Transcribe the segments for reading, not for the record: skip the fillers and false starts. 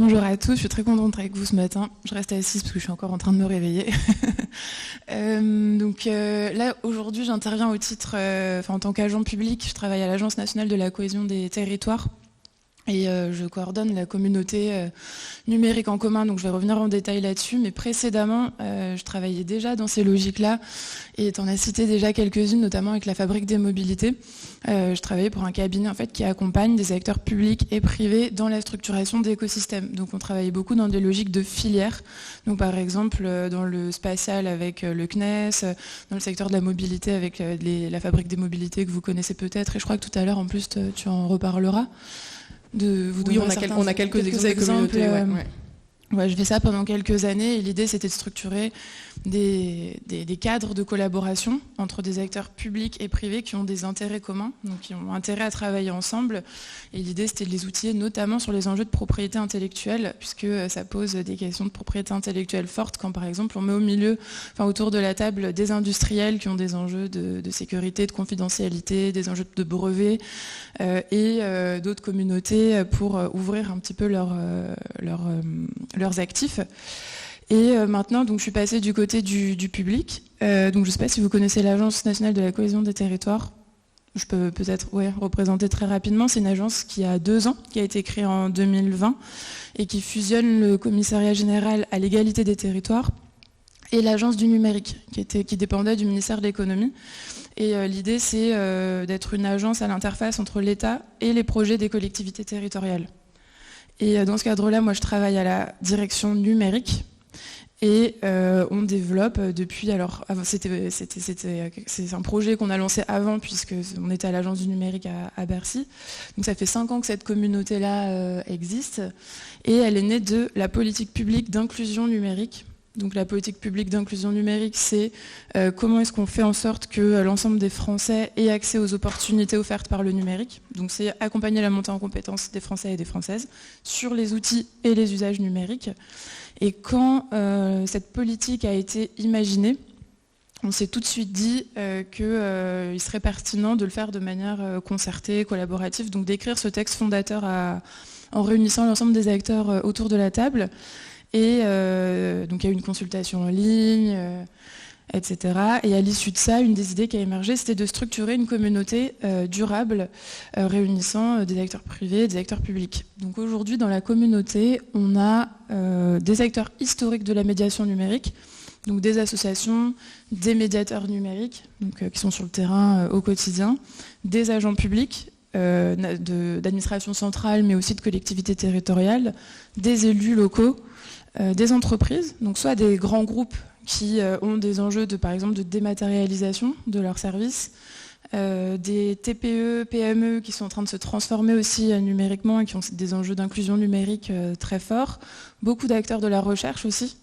Bonjour à tous, je suis très contente d'être avec vous ce matin. Je reste assise parce que je suis encore en train de me réveiller. Là, aujourd'hui, j'interviens au titre, en tant qu'agent public. Je travaille à l'Agence nationale de la cohésion des territoires et je coordonne la communauté numérique en commun. Donc je vais revenir en détail là-dessus. Mais précédemment, je travaillais déjà dans ces logiques-là et t'en as cité déjà quelques-unes, notamment avec la Fabrique des mobilités. Je travaillais pour un cabinet en fait qui accompagne des acteurs publics et privés dans la structuration d'écosystèmes. Donc on travaillait beaucoup dans des logiques de filières. Donc par exemple dans le spatial avec le CNES, dans le secteur de la mobilité avec la Fabrique des mobilités que vous connaissez peut-être. Et je crois que tout à l'heure en plus tu en reparleras. Oui, on a quelques exemples. Ouais, je fais ça pendant quelques années et l'idée c'était de structurer des cadres de collaboration entre des acteurs publics et privés qui ont des intérêts communs, donc qui ont intérêt à travailler ensemble. Et l'idée c'était de les outiller notamment sur les enjeux de propriété intellectuelle, puisque ça pose des questions de propriété intellectuelle fortes quand par exemple on met au milieu, autour de la table des industriels qui ont des enjeux de sécurité, de confidentialité, des enjeux de brevets et d'autres communautés pour ouvrir un petit peu leurs actifs. Et maintenant, donc, je suis passée du côté du public. Donc, je ne sais pas si vous connaissez l'Agence nationale de la cohésion des territoires. Je peux peut-être représenter très rapidement. C'est une agence qui a 2 ans, qui a été créée en 2020 et qui fusionne le commissariat général à l'égalité des territoires et l'agence du numérique, qui dépendait du ministère de l'économie. Et l'idée, c'est d'être une agence à l'interface entre l'État et les projets des collectivités territoriales. Et dans ce cadre-là, moi, je travaille à la direction numérique et on développe depuis. Alors, c'est un projet qu'on a lancé avant puisque on était à l'agence du numérique à Bercy. Donc, ça fait 5 ans que cette communauté-là existe et elle est née de la politique publique d'inclusion numérique. Donc la politique publique d'inclusion numérique, c'est comment est-ce qu'on fait en sorte que l'ensemble des Français aient accès aux opportunités offertes par le numérique. Donc c'est accompagner la montée en compétences des Français et des Françaises sur les outils et les usages numériques. Et quand cette politique a été imaginée, on s'est tout de suite dit qu'il serait pertinent de le faire de manière concertée, collaborative, donc d'écrire ce texte fondateur en réunissant l'ensemble des acteurs autour de la table. Et donc il y a eu une consultation en ligne, etc. Et à l'issue de ça, une des idées qui a émergé, c'était de structurer une communauté durable réunissant des acteurs privés et des acteurs publics. Donc aujourd'hui, dans la communauté, on a des acteurs historiques de la médiation numérique, donc des associations, des médiateurs numériques donc, qui sont sur le terrain au quotidien, des agents publics, d'administration centrale, mais aussi de collectivités territoriales, des élus locaux, des entreprises, donc soit des grands groupes qui ont des enjeux par exemple de dématérialisation de leurs services, des TPE, PME qui sont en train de se transformer aussi numériquement et qui ont des enjeux d'inclusion numérique très forts, beaucoup d'acteurs de la recherche aussi,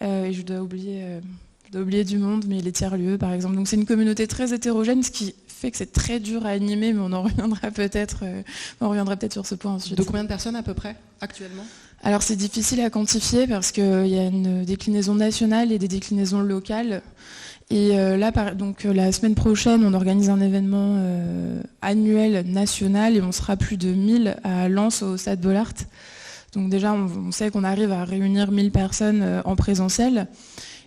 et je dois oublier du monde, mais les tiers-lieux par exemple. Donc c'est une communauté très hétérogène, ce qui fait que c'est très dur à animer, mais on reviendra peut-être sur ce point ensuite. De combien de personnes à peu près actuellement ? Alors c'est difficile à quantifier parce qu'il y a une déclinaison nationale et des déclinaisons locales. Et donc la semaine prochaine, on organise un événement annuel national et on sera plus de 1000 à Lens au Stade Bollaert. Donc déjà, on sait qu'on arrive à réunir 1000 personnes en présentiel.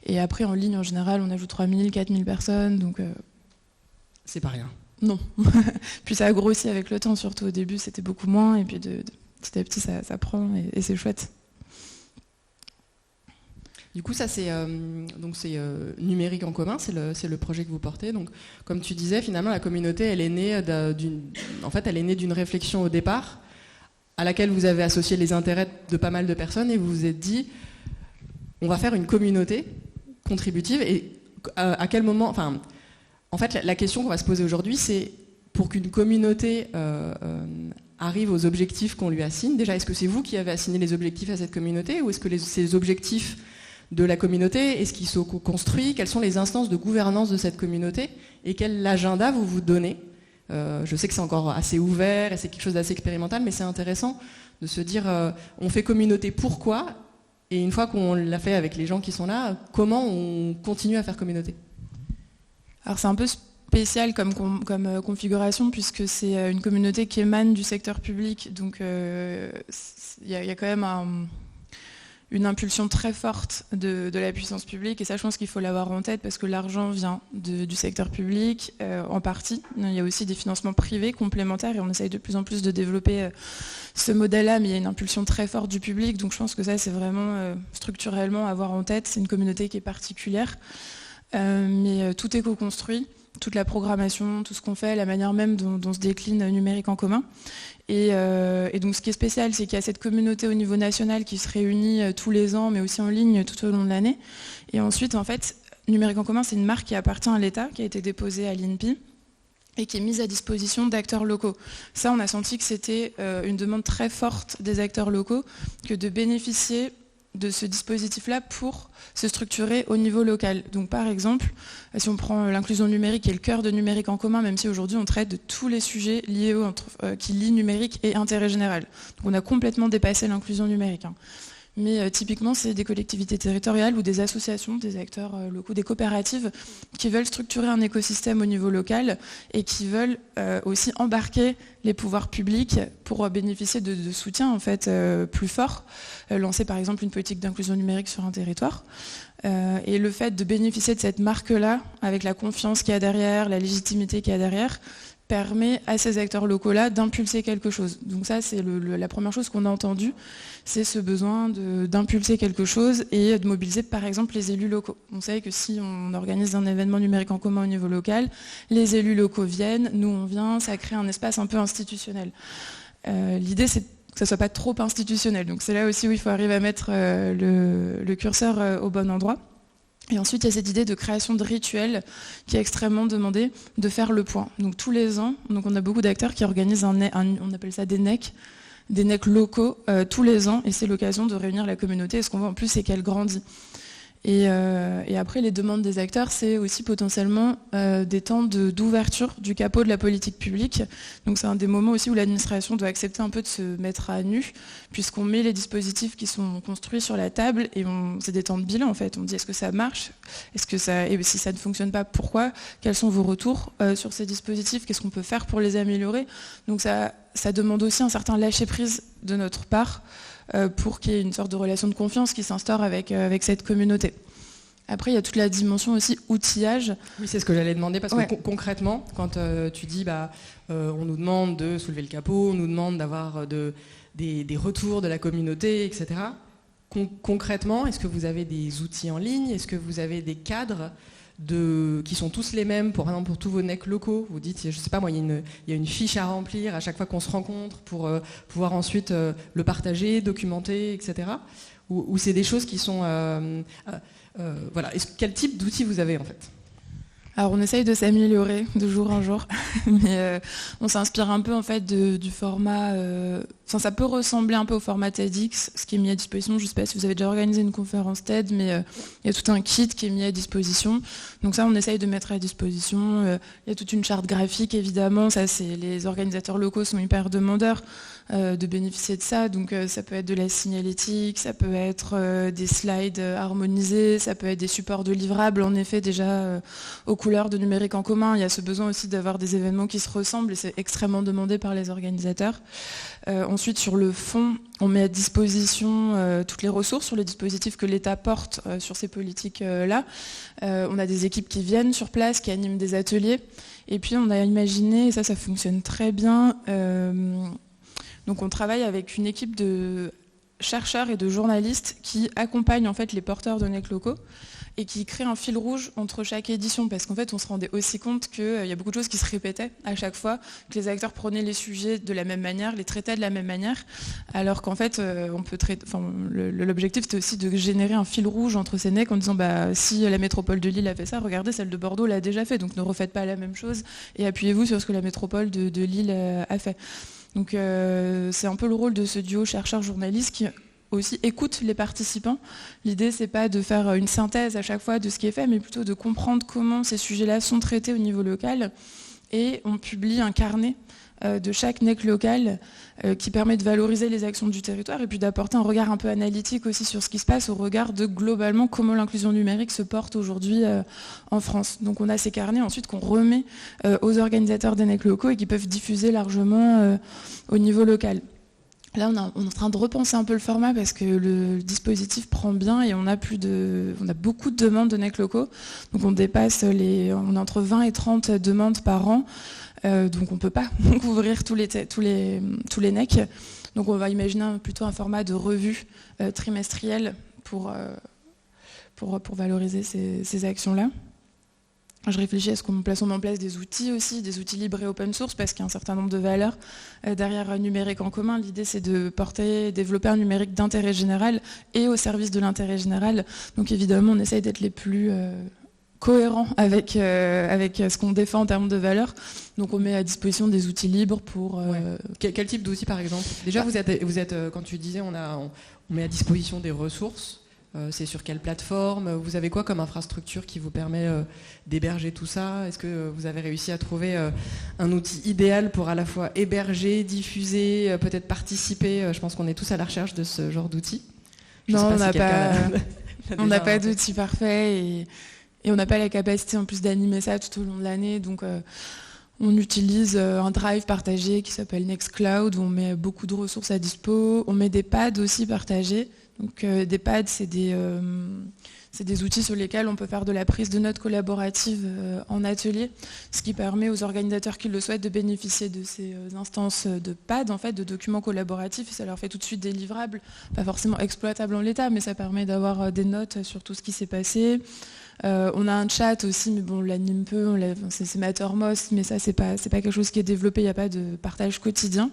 Et après, en ligne, en général, on ajoute 3000, 4000 personnes. Donc c'est pas rien. Non. Puis ça a grossi avec le temps, surtout au début, c'était beaucoup moins. Et puis petit à petit, ça prend et c'est chouette. Du coup, ça c'est numérique en commun, c'est le projet que vous portez. Donc, comme tu disais, finalement, la communauté, elle est née d'une réflexion au départ, à laquelle vous avez associé les intérêts de pas mal de personnes et vous vous êtes dit, on va faire une communauté contributive. Et à quel moment, en fait, la question qu'on va se poser aujourd'hui, c'est pour qu'une communauté arrive aux objectifs qu'on lui assigne. Déjà, est-ce que c'est vous qui avez assigné les objectifs à cette communauté ou est-ce que ces objectifs de la communauté, est-ce qu'ils sont construits? Quelles sont les instances de gouvernance de cette communauté? Et quel agenda vous donnez? Je sais que c'est encore assez ouvert et c'est quelque chose d'assez expérimental, mais c'est intéressant de se dire on fait communauté pourquoi? Et une fois qu'on l'a fait avec les gens qui sont là, comment on continue à faire communauté? Alors c'est un peu spécial comme configuration, puisque c'est une communauté qui émane du secteur public. Donc il y a quand même une impulsion très forte de la puissance publique, et ça je pense qu'il faut l'avoir en tête, parce que l'argent vient du secteur public en partie. Il y a aussi des financements privés complémentaires, et on essaye de plus en plus de développer ce modèle-là, mais il y a une impulsion très forte du public, donc je pense que ça c'est vraiment structurellement à avoir en tête. C'est une communauté qui est particulière, mais tout est co-construit, toute la programmation, tout ce qu'on fait, la manière même dont se décline Numérique en commun. Et donc ce qui est spécial, c'est qu'il y a cette communauté au niveau national qui se réunit tous les ans, mais aussi en ligne tout au long de l'année. Et ensuite, en fait, Numérique en commun, c'est une marque qui appartient à l'État, qui a été déposée à l'INPI et qui est mise à disposition d'acteurs locaux. Ça, on a senti que c'était une demande très forte des acteurs locaux, que de bénéficier de ce dispositif-là pour se structurer au niveau local. Donc par exemple, si on prend l'inclusion numérique qui est le cœur de Numérique en commun, même si aujourd'hui on traite de tous les sujets liés qui lient numérique et intérêt général. Donc on a complètement dépassé l'inclusion numérique. Mais typiquement, c'est des collectivités territoriales ou des associations, des acteurs locaux, des coopératives qui veulent structurer un écosystème au niveau local et qui veulent aussi embarquer les pouvoirs publics pour bénéficier de soutien en fait, plus fort, lancer par exemple une politique d'inclusion numérique sur un territoire. Et le fait de bénéficier de cette marque-là, avec la confiance qu'il y a derrière, la légitimité qu'il y a derrière, permet à ces acteurs locaux-là d'impulser quelque chose. Donc ça, c'est la première chose qu'on a entendue, c'est ce besoin d'impulser quelque chose et de mobiliser par exemple les élus locaux. On sait que si on organise un événement numérique en commun au niveau local, les élus locaux viennent, nous on vient, ça crée un espace un peu institutionnel. L'idée, c'est que ça ne soit pas trop institutionnel. Donc c'est là aussi où il faut arriver à mettre le curseur au bon endroit. Et ensuite, il y a cette idée de création de rituels qui est extrêmement demandée, de faire le point. Donc tous les ans, donc on a beaucoup d'acteurs qui organisent on appelle ça des NEC locaux tous les ans, et c'est l'occasion de réunir la communauté. Et ce qu'on voit en plus, c'est qu'elle grandit. Et après, les demandes des acteurs, c'est aussi potentiellement des temps d'ouverture du capot de la politique publique. Donc c'est un des moments aussi où l'administration doit accepter un peu de se mettre à nu, puisqu'on met les dispositifs qui sont construits sur la table, et c'est des temps de bilan en fait. On dit est-ce que ça marche, et si ça ne fonctionne pas, pourquoi, quels sont vos retours sur ces dispositifs, qu'est-ce qu'on peut faire pour les améliorer. Donc ça demande aussi un certain lâcher-prise de notre part, pour qu'il y ait une sorte de relation de confiance qui s'instaure avec cette communauté. Après, il y a toute la dimension aussi outillage. Oui, c'est ce que j'allais demander, parce que concrètement, quand tu dis on nous demande de soulever le capot, on nous demande d'avoir des retours de la communauté, etc. Concrètement, est-ce que vous avez des outils en ligne? Est-ce que vous avez des cadres qui sont tous les mêmes, par exemple pour tous vos NEC locaux? Vous dites, je sais pas moi, il y a une fiche à remplir à chaque fois qu'on se rencontre pour pouvoir ensuite le partager, documenter, etc. Ou c'est des choses qui sont... voilà. Quel type d'outils vous avez en fait? Alors on essaye de s'améliorer de jour en jour, mais on s'inspire un peu en fait du format... ça peut ressembler un peu au format TEDx, ce qui est mis à disposition. Je ne sais pas si vous avez déjà organisé une conférence TED, mais il y a tout un kit qui est mis à disposition. Donc ça, on essaye de mettre à disposition. Il y a toute une charte graphique, évidemment. Ça, les organisateurs locaux sont hyper demandeurs de bénéficier de ça. Donc ça peut être de la signalétique, ça peut être des slides harmonisés, ça peut être des supports de livrables, en effet, déjà aux couleurs de Numérique en commun. Il y a ce besoin aussi d'avoir des événements qui se ressemblent, et c'est extrêmement demandé par les organisateurs. Ensuite, sur le fond, on met à disposition toutes les ressources sur les dispositifs que l'État porte sur ces politiques-là. On a des équipes qui viennent sur place, qui animent des ateliers. Et puis, on a imaginé, et ça fonctionne très bien, donc on travaille avec une équipe de chercheurs et de journalistes qui accompagnent en fait les porteurs de NEC locaux et qui créent un fil rouge entre chaque édition, parce qu'en fait on se rendait aussi compte qu'il y a beaucoup de choses qui se répétaient à chaque fois, que les acteurs prenaient les sujets de la même manière, les traitaient de la même manière, alors qu'en fait l'objectif c'était aussi de générer un fil rouge entre ces NEC en disant si la métropole de Lille a fait ça, regardez, celle de Bordeaux l'a déjà fait, donc ne refaites pas la même chose et appuyez-vous sur ce que la métropole de Lille a fait. Donc c'est un peu le rôle de ce duo chercheur-journaliste qui aussi écoute les participants. L'idée, c'est pas de faire une synthèse à chaque fois de ce qui est fait, mais plutôt de comprendre comment ces sujets-là sont traités au niveau local et on publie un carnet de chaque NEC local qui permet de valoriser les actions du territoire et puis d'apporter un regard un peu analytique aussi sur ce qui se passe au regard de globalement comment l'inclusion numérique se porte aujourd'hui en France. Donc on a ces carnets ensuite qu'on remet aux organisateurs des NEC locaux et qui peuvent diffuser largement au niveau local. Là, on est en train de repenser un peu le format parce que le dispositif prend bien et on a beaucoup de demandes de NEC locaux. Donc on est entre 20 et 30 demandes par an. Donc on ne peut pas couvrir tous les NEC. Donc on va imaginer plutôt un format de revue trimestrielle pour valoriser ces actions-là. Je réfléchis à ce qu'on met en place des outils aussi, des outils libres et open source, parce qu'il y a un certain nombre de valeurs derrière numérique en commun. L'idée, c'est de développer un numérique d'intérêt général et au service de l'intérêt général. Donc évidemment, on essaye d'être les plus cohérents avec ce qu'on défend en termes de valeurs. Donc on met à disposition des outils libres pour... Quel type d'outils, par exemple ? Déjà, vous êtes quand tu disais, on met à disposition des ressources. C'est sur quelle plateforme ? Vous avez quoi comme infrastructure qui vous permet d'héberger tout ça ? Est-ce que vous avez réussi à trouver un outil idéal pour à la fois héberger, diffuser, peut-être participer ? Je pense qu'on est tous à la recherche de ce genre d'outils. Non, on n'a pas d'outil parfait et on n'a pas la capacité en plus d'animer ça tout au long de l'année. Donc on utilise un drive partagé qui s'appelle Nextcloud où on met beaucoup de ressources à dispo. On met des pads aussi partagés. Donc des pads, c'est des outils sur lesquels on peut faire de la prise de notes collaborative en atelier, ce qui permet aux organisateurs qui le souhaitent de bénéficier de ces instances de pads, en fait, de documents collaboratifs. Et ça leur fait tout de suite des livrables, pas forcément exploitables en l'état, mais ça permet d'avoir des notes sur tout ce qui s'est passé. On a un chat aussi, mais bon, on l'anime peu, c'est Mattermost, mais ça, c'est pas quelque chose qui est développé, il n'y a pas de partage quotidien.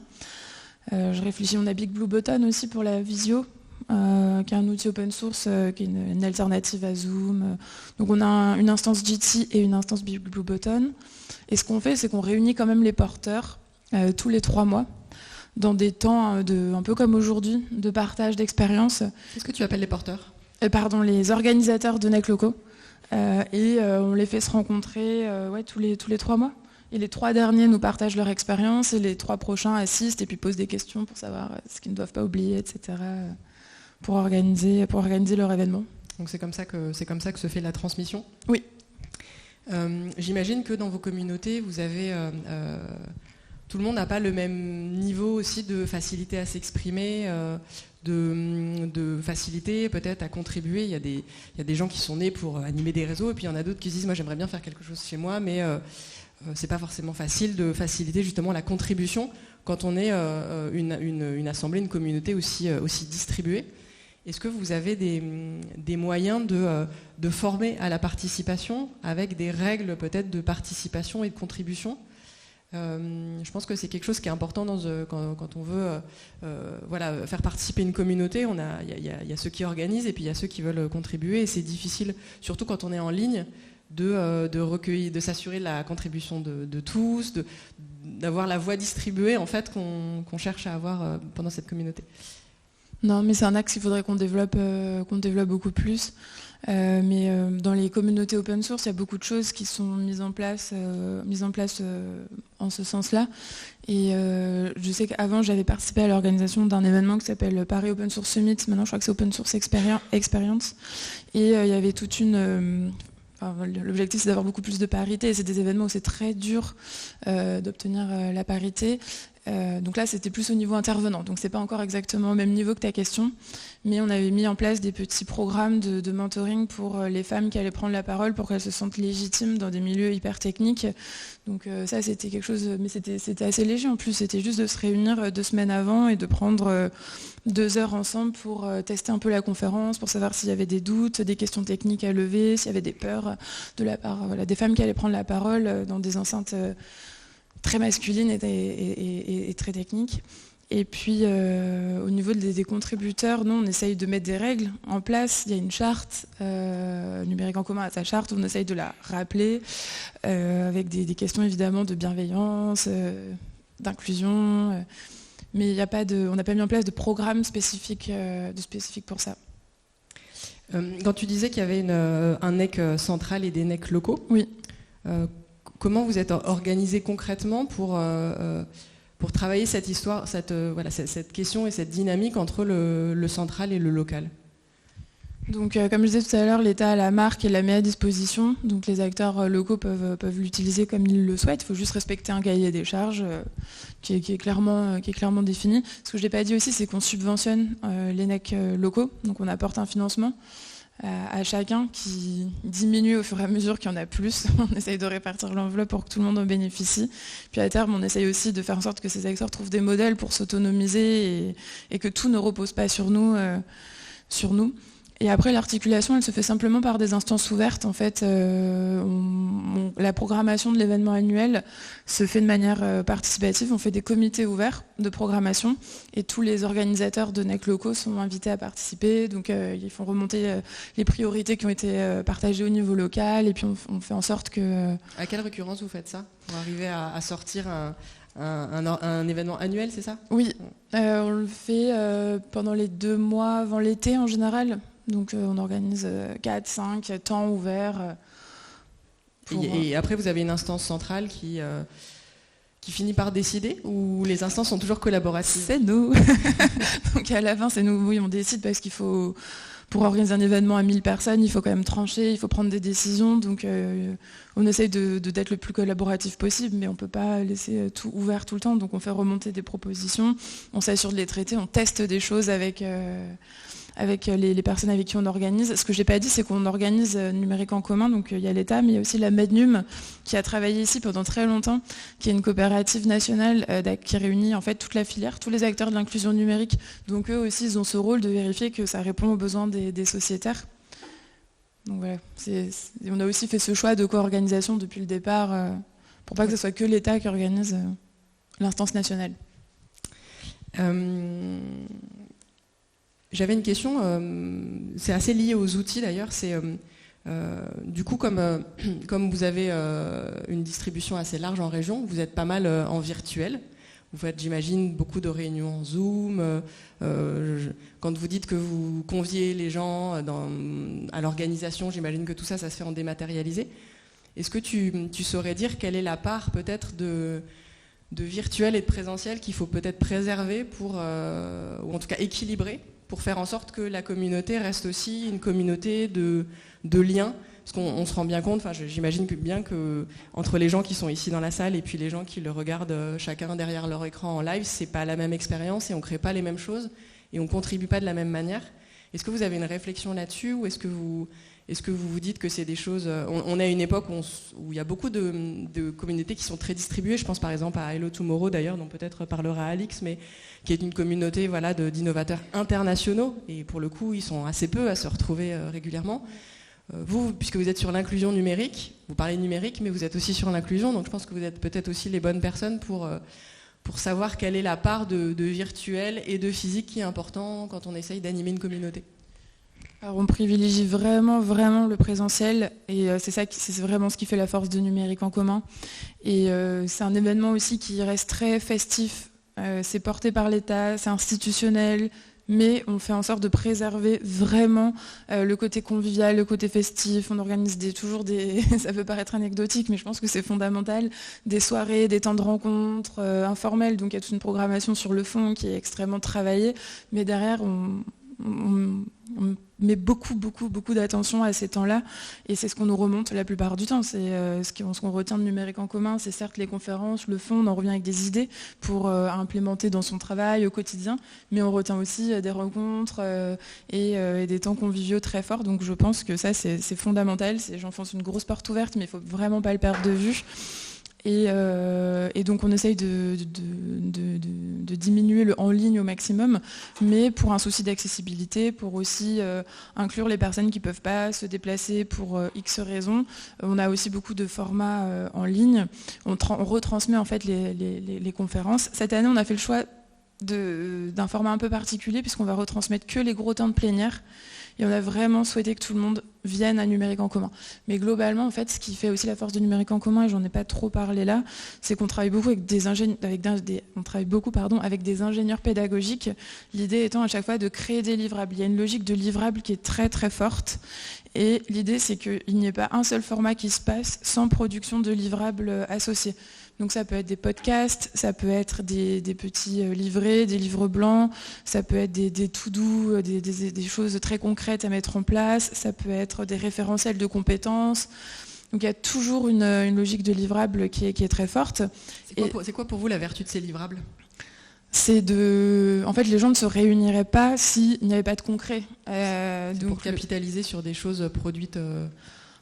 Je réfléchis, on a Big Blue Button aussi pour la visio. Qui est un outil open source, qui est une alternative à Zoom. Donc on a une instance Jitsi et une instance Big Blue Button. Et ce qu'on fait, c'est qu'on réunit quand même les porteurs tous les 3 mois dans des temps un peu comme aujourd'hui, de partage d'expérience. Qu'est-ce que tu appelles les porteurs ? Les organisateurs de NEC locaux. On les fait se rencontrer tous les 3 mois. Et les 3 derniers nous partagent leur expérience et les 3 prochains assistent et puis posent des questions pour savoir ce qu'ils ne doivent pas oublier, etc. Pour organiser leur événement. Donc c'est comme ça que se fait la transmission ? Oui. J'imagine que dans vos communautés, vous avez... tout le monde n'a pas le même niveau aussi de facilité à s'exprimer, de facilité peut-être à contribuer. Il y a des gens qui sont nés pour animer des réseaux et puis il y en a d'autres qui se disent « moi j'aimerais bien faire quelque chose chez moi, mais c'est pas forcément facile de faciliter justement la contribution quand on est une assemblée, une communauté aussi distribuée ». Est-ce que vous avez des moyens de former à la participation avec des règles peut-être de participation et de contribution ? Je pense que c'est quelque chose qui est important quand on veut faire participer une communauté. Il y a ceux qui organisent et puis il y a ceux qui veulent contribuer. Et c'est difficile, surtout quand on est en ligne, de recueillir, de s'assurer la contribution de tous, d'avoir la voix distribuée en fait qu'on cherche à avoir pendant cette communauté. Non, mais c'est un axe qu'il faudrait qu'on développe beaucoup plus. Mais dans les communautés open source, il y a beaucoup de choses qui sont mises en place en ce sens-là. Et je sais qu'avant, j'avais participé à l'organisation d'un événement qui s'appelle Paris Open Source Summit. Maintenant, je crois que c'est Open Source Experience. Et il y avait toute une... l'objectif, c'est d'avoir beaucoup plus de parité. Et c'est des événements où c'est très dur d'obtenir la parité. Donc là, c'était plus au niveau intervenant. Donc c'est pas encore exactement au même niveau que ta question, mais on avait mis en place des petits programmes de mentoring pour les femmes qui allaient prendre la parole pour qu'elles se sentent légitimes dans des milieux hyper techniques. Donc ça, c'était quelque chose, mais c'était assez léger en plus. C'était juste de se réunir 2 semaines avant et de prendre 2 heures ensemble pour tester un peu la conférence, pour savoir s'il y avait des doutes, des questions techniques à lever, s'il y avait des peurs de la part des femmes qui allaient prendre la parole dans des enceintes très masculine et très technique. Et puis au niveau des contributeurs, nous on essaye de mettre des règles en place. Il y a une charte numérique en commun à sa charte, on essaye de la rappeler avec des questions évidemment de bienveillance, d'inclusion, mais on n'a pas mis en place de programme spécifique pour ça. Quand tu disais qu'il y avait un NEC central et des NEC locaux, oui. comment vous êtes organisé concrètement pour travailler cette histoire, cette question et cette dynamique entre le central et le local? Donc, comme je disais tout à l'heure, l'État a la marque et la met à disposition. Donc, les acteurs locaux peuvent l'utiliser comme ils le souhaitent. Il faut juste respecter un cahier des charges qui est clairement défini. Ce que je n'ai pas dit aussi, c'est qu'on subventionne les NEC locaux. Donc, on apporte un financement à chacun qui diminue au fur et à mesure qu'il y en a plus. On essaye de répartir l'enveloppe pour que tout le monde en bénéficie. Puis à terme, on essaye aussi de faire en sorte que ces acteurs trouvent des modèles pour s'autonomiser et que tout ne repose pas sur nous. Et après, l'articulation, elle se fait simplement par des instances ouvertes. En fait, la programmation de l'événement annuel se fait de manière participative. On fait des comités ouverts de programmation et tous les organisateurs de NEC locaux sont invités à participer. Donc, ils font remonter les priorités qui ont été partagées au niveau local et puis on fait en sorte que... À quelle récurrence vous faites ça pour arriver à sortir un événement annuel, c'est ça? Oui, on le fait pendant les 2 mois avant l'été en général. Donc on organise 4-5 temps ouverts. Et après, vous avez une instance centrale qui finit par décider, ou les instances sont toujours collaboratives? C'est nous. Donc à la fin, c'est nous, oui, on décide parce qu'il faut, pour organiser un événement à 1000 personnes, il faut quand même trancher, il faut prendre des décisions. Donc on essaye d'être le plus collaboratif possible, mais on ne peut pas laisser tout ouvert tout le temps. Donc on fait remonter des propositions, on s'assure de les traiter, on teste des choses avec les personnes avec qui on organise. Ce que je n'ai pas dit, c'est qu'on organise Numérique en commun, donc il y a l'État, mais il y a aussi la Mednum qui a travaillé ici pendant très longtemps, qui est une coopérative nationale qui réunit en fait toute la filière, tous les acteurs de l'inclusion numérique. Donc eux aussi, ils ont ce rôle de vérifier que ça répond aux besoins des sociétaires. Donc voilà, on a aussi fait ce choix de co-organisation depuis le départ, pour pas que ce soit que l'État qui organise l'instance nationale. J'avais une question, c'est assez lié aux outils d'ailleurs, c'est du coup comme vous avez une distribution assez large en région, vous êtes pas mal en virtuel, vous faites j'imagine beaucoup de réunions en Zoom, quand vous dites que vous conviez les gens à l'organisation, j'imagine que tout ça se fait en dématérialisé. Est-ce que tu saurais dire quelle est la part peut-être de virtuel et de présentiel qu'il faut peut-être préserver ou en tout cas équilibrer pour faire en sorte que la communauté reste aussi une communauté de liens? Parce qu'on se rend bien compte, j'imagine bien que entre les gens qui sont ici dans la salle et puis les gens qui le regardent chacun derrière leur écran en live, c'est pas la même expérience et on crée pas les mêmes choses et on contribue pas de la même manière. Est-ce que vous avez une réflexion là-dessus ou est-ce que vous vous dites que c'est des choses... On est à une époque où il y a beaucoup de communautés qui sont très distribuées. Je pense par exemple à Hello Tomorrow d'ailleurs, dont peut-être parlera Alix, mais qui est une communauté d'innovateurs internationaux. Et pour le coup, ils sont assez peu à se retrouver régulièrement. Vous, puisque vous êtes sur l'inclusion numérique, vous parlez numérique, mais vous êtes aussi sur l'inclusion. Donc je pense que vous êtes peut-être aussi les bonnes personnes pour savoir quelle est la part de virtuel et de physique qui est important quand on essaye d'animer une communauté. Alors on privilégie vraiment le présentiel et c'est vraiment ce qui fait la force de Numérique en commun. Et c'est un événement aussi qui reste très festif. C'est porté par l'État, c'est institutionnel, mais on fait en sorte de préserver vraiment le côté convivial, le côté festif. On organise toujours des, ça peut paraître anecdotique, mais je pense que c'est fondamental, des soirées, des temps de rencontres informels. Donc il y a toute une programmation sur le fond qui est extrêmement travaillée, mais derrière on met beaucoup d'attention à ces temps-là et c'est ce qu'on nous remonte la plupart du temps. C'est ce qu'on retient de Numérique en commun, c'est certes les conférences, le fond, on en revient avec des idées pour implémenter dans son travail au quotidien, mais on retient aussi des rencontres et des temps conviviaux très forts. Donc je pense que ça c'est fondamental. J'enfonce une grosse porte ouverte, mais il ne faut vraiment pas le perdre de vue. Et donc on essaye de diminuer le en ligne au maximum, mais pour un souci d'accessibilité, pour aussi inclure les personnes qui ne peuvent pas se déplacer pour X raisons. On a aussi beaucoup de formats en ligne. On retransmet en fait les conférences. Cette année, on a fait le choix d'un format un peu particulier puisqu'on va retransmettre que les gros temps de plénière. Et on a vraiment souhaité que tout le monde vienne à Numérique en commun. Mais globalement, en fait, ce qui fait aussi la force de Numérique en commun, et j'en ai pas trop parlé là, c'est qu'on travaille beaucoup avec des ingénieurs pédagogiques. L'idée étant à chaque fois de créer des livrables. Il y a une logique de livrables qui est très très forte. Et l'idée, c'est qu'il n'y ait pas un seul format qui se passe sans production de livrables associés. Donc ça peut être des podcasts, ça peut être des petits livrets, des livres blancs, ça peut être des to-do, des choses très concrètes à mettre en place, ça peut être des référentiels de compétences. Donc il y a toujours une logique de livrable qui est très forte. C'est quoi pour vous la vertu de ces livrables ? En fait, les gens ne se réuniraient pas s'il n'y avait pas de concret. Donc pour capitaliser sur des choses produites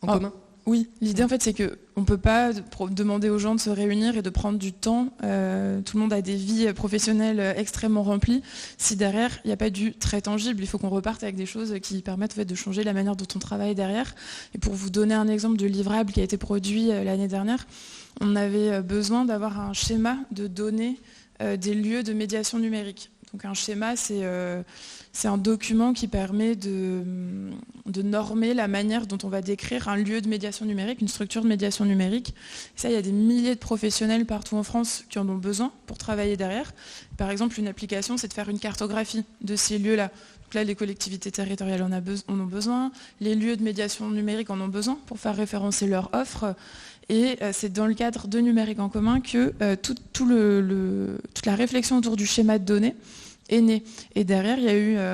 en commun ? Oui, l'idée en fait c'est qu'on ne peut pas demander aux gens de se réunir et de prendre du temps. Tout le monde a des vies professionnelles extrêmement remplies. Si derrière, il n'y a pas du très tangible, il faut qu'on reparte avec des choses qui permettent en fait, de changer la manière dont on travaille derrière. Et pour vous donner un exemple de livrable qui a été produit l'année dernière, on avait besoin d'avoir un schéma de données des lieux de médiation numérique. Donc un schéma, c'est un document qui permet de normer la manière dont on va décrire un lieu de médiation numérique, une structure de médiation numérique. Et ça, il y a des milliers de professionnels partout en France qui en ont besoin pour travailler derrière. Par exemple, une application, c'est de faire une cartographie de ces lieux-là. Donc là, les collectivités territoriales en ont besoin, les lieux de médiation numérique en ont besoin pour faire référencer leur offre. Et c'est dans le cadre de Numérique en commun que toute la réflexion autour du schéma de données est née. Et derrière,